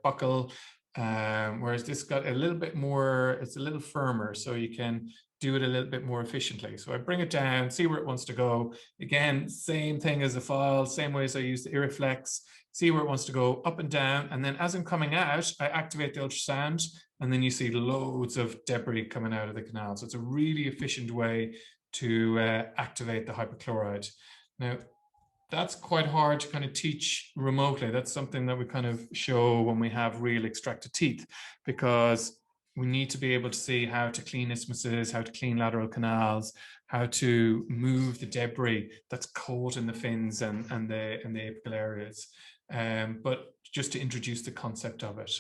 buckle. Whereas this got a little bit more, it's a little firmer, so you can do it a little bit more efficiently. So I bring it down, see where it wants to go. Again, same thing as the file, same way as I use the Irriflex, see where it wants to go, up and down. And then as I'm coming out, I activate the ultrasound, and then you see loads of debris coming out of the canal. So it's a really efficient way to activate the hypochlorite. Now, that's quite hard to kind of teach remotely. That's something that we kind of show when we have real extracted teeth, because we need to be able to see how to clean isthmuses, how to clean lateral canals, how to move the debris that's caught in the fins and the apical areas. But just to introduce the concept of it.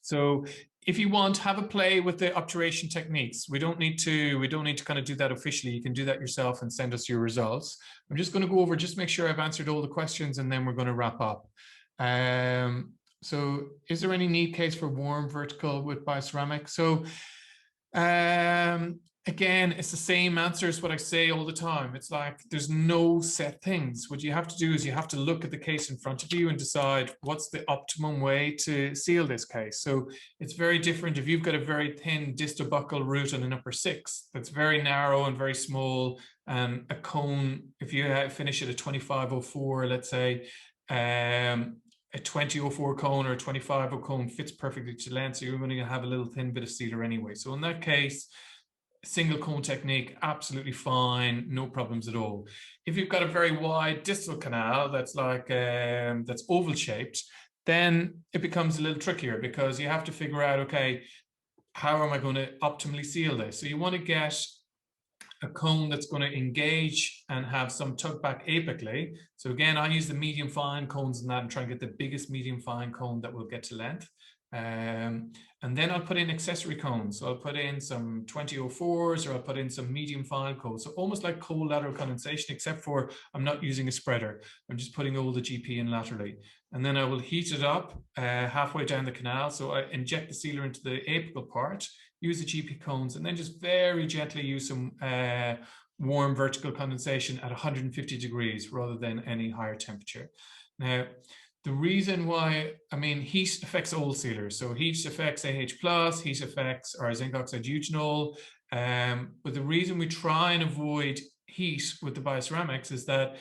So if you want, have a play with the obturation techniques. We don't need to kind of do that officially. You can do that yourself and send us your results. I'm just going to go over, just make sure I've answered all the questions, and then we're going to wrap up. So is there any need case for warm vertical with bioceramic? So again, it's the same answer as what I say all the time. It's like there's no set things. What you have to do is you have to look at the case in front of you and decide what's the optimum way to seal this case. So it's very different if you've got a very thin distal buccal root and an upper six that's very narrow and very small, and a cone, if you finish at a 2504, let's say, a 2004 cone or a 25 cone fits perfectly to length, so you're going to have a little thin bit of sealer anyway. So in that case, single cone technique, absolutely fine, no problems at all. If you've got a very wide distal canal that's like that's oval shaped, then it becomes a little trickier, because you have to figure out, okay, how am I going to optimally seal this? So you want to get a cone that's going to engage and have some tug back apically. So again, I use the medium fine cones in that and try and get the biggest medium fine cone that will get to length. And then I'll put in accessory cones. So I'll put in some 2004s, or I'll put in some medium fine cones. So almost like cold lateral condensation, except for I'm not using a spreader. I'm just putting all the GP in laterally. And then I will heat it up halfway down the canal. So I inject the sealer into the apical part, use the GP cones, and then just very gently use some warm vertical condensation at 150 degrees rather than any higher temperature. Now, the reason why, I mean, heat affects all sealers. So heat affects AH+, heat affects our zinc oxide eugenol. But the reason we try and avoid heat with the bioceramics is that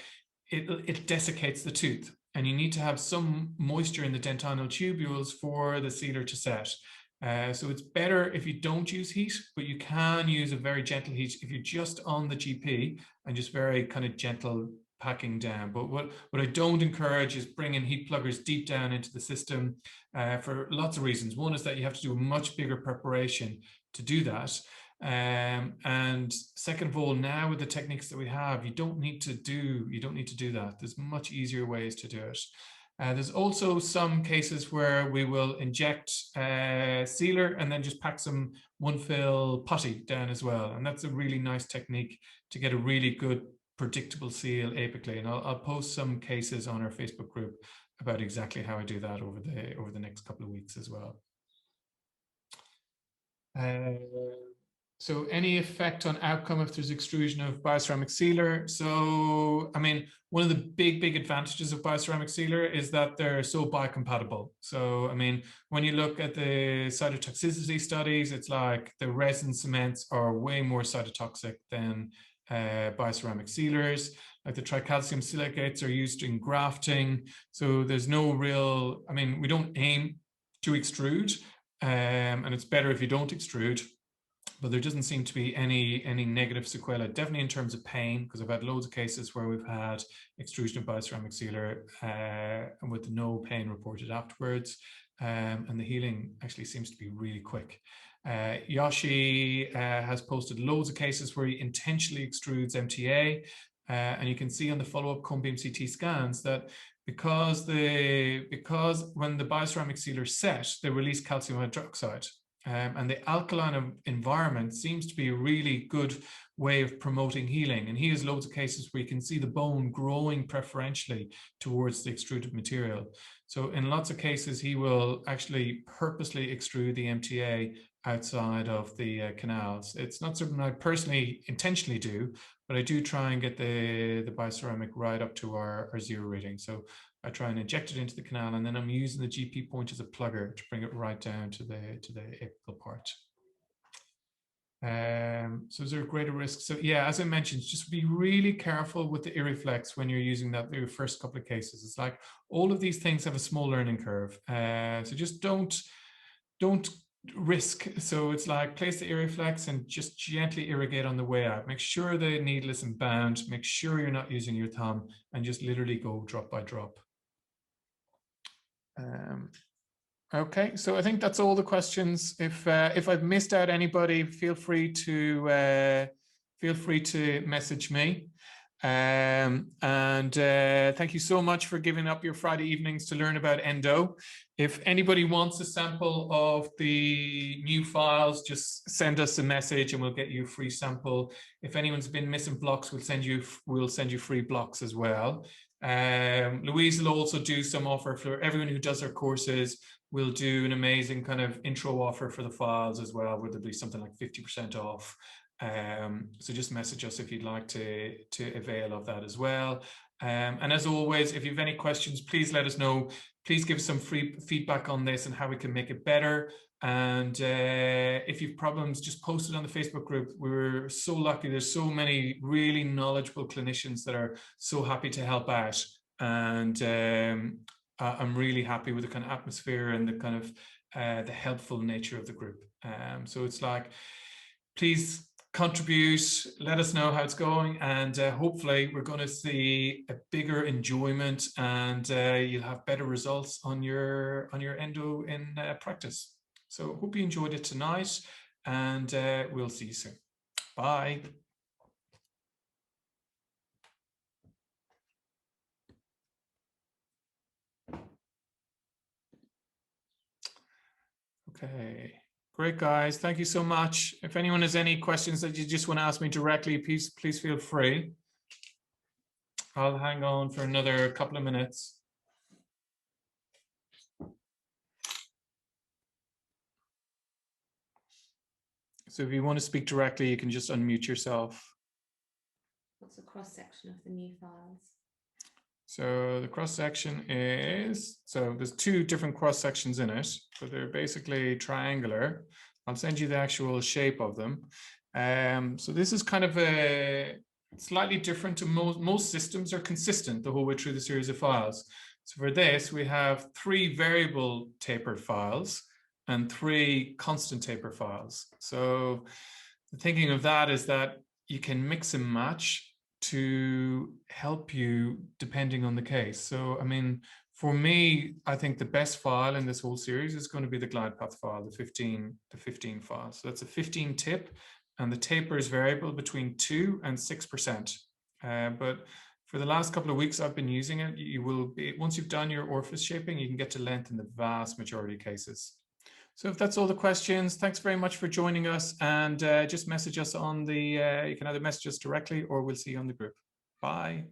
it desiccates the tooth, and you need to have some moisture in the dentinal tubules for the sealer to set. So it's better if you don't use heat, but you can use a very gentle heat if you're just on the GP and just very kind of gentle packing down. But what I don't encourage is bringing heat pluggers deep down into the system for lots of reasons. One is that you have to do a much bigger preparation to do that. And second of all, now with the techniques that we have, you don't need to do that. There's much easier ways to do it. There's also some cases where we will inject sealer and then just pack some one fill putty down as well. And that's a really nice technique to get a really good predictable seal apically. And I'll post some cases on our Facebook group about exactly how I do that over the next couple of weeks as well. So any effect on outcome if there's extrusion of bioceramic sealer? So, I mean, one of the big advantages of bioceramic sealer is that they're so biocompatible. So, I mean, when you look at the cytotoxicity studies, it's like the resin cements are way more cytotoxic than bioceramic sealers. Like the tricalcium silicates are used in grafting. So there's no real, I mean, we don't aim to extrude, and it's better if you don't extrude. But there doesn't seem to be any negative sequelae, definitely in terms of pain, because I've had loads of cases where we've had extrusion of bioceramic sealer with no pain reported afterwards, and the healing actually seems to be really quick. Yoshi has posted loads of cases where he intentionally extrudes MTA, and you can see on the follow-up cone beam CT scans that because when the bioceramic sealer set, they release calcium hydroxide. And the alkaline environment seems to be a really good way of promoting healing. And he has loads of cases where you can see the bone growing preferentially towards the extruded material. So in lots of cases, he will actually purposely extrude the MTA outside of the canals. It's not something I personally intentionally do, but I do try and get the bioceramic right up to our 0 rating. So I try and inject it into the canal, and then I'm using the GP point as a plugger to bring it right down to the apical part. So is there a greater risk? So yeah, as I mentioned, just be really careful with the Irriflex when you're using that your first couple of cases. It's like all of these things have a small learning curve. So just don't risk. So it's like place the Irriflex and just gently irrigate on the way out. Make sure the needle isn't bound. Make sure you're not using your thumb, and just literally go drop by drop. Okay, so I think that's all the questions. If I've missed out anybody, feel free to message me. Thank you so much for giving up your Friday evenings to learn about Endo. If anybody wants a sample of the new files, just send us a message and we'll get you a free sample. If anyone's been missing blocks, we'll send you free blocks as well. Louise will also do some offer for everyone who does our courses. We'll do an amazing kind of intro offer for the files as well, where there'll be something like 50% off. So just message us if you'd like to avail of that as well. And as always, if you have any questions, please let us know. Please give us some free feedback on this and how we can make it better. And if you've problems, just post it on the Facebook group. We're so lucky. There's so many really knowledgeable clinicians that are so happy to help out. And I'm really happy with the kind of atmosphere and the kind of the helpful nature of the group. So it's like, please contribute, let us know how it's going, and hopefully we're going to see a bigger enjoyment, and you'll have better results on your endo in practice. So hope you enjoyed it tonight, and we'll see you soon. Bye. Okay. Great, guys. Thank you so much. If anyone has any questions that you just want to ask me directly, please feel free. I'll hang on for another couple of minutes. So if you want to speak directly, you can just unmute yourself. What's the cross-section of the new files? So the cross-section is, so there's two different cross-sections in it, but they're basically triangular. I'll send you the actual shape of them. So this is kind of a slightly different to most systems are consistent the whole way through the series of files. So for this, we have 3 variable tapered files and 3 constant taper files. So the thinking of that is that you can mix and match to help you depending on the case. So, I mean, for me, I think the best file in this whole series is going to be the glide path file, the 15 file. So that's a 15 tip, and the taper is variable between 2 and 6%. But for the last couple of weeks I've been using it, you will be, once you've done your orifice shaping, you can get to length in the vast majority of cases. So if that's all the questions, thanks very much for joining us, and just message us on the, you can either message us directly or we'll see you on the group. Bye.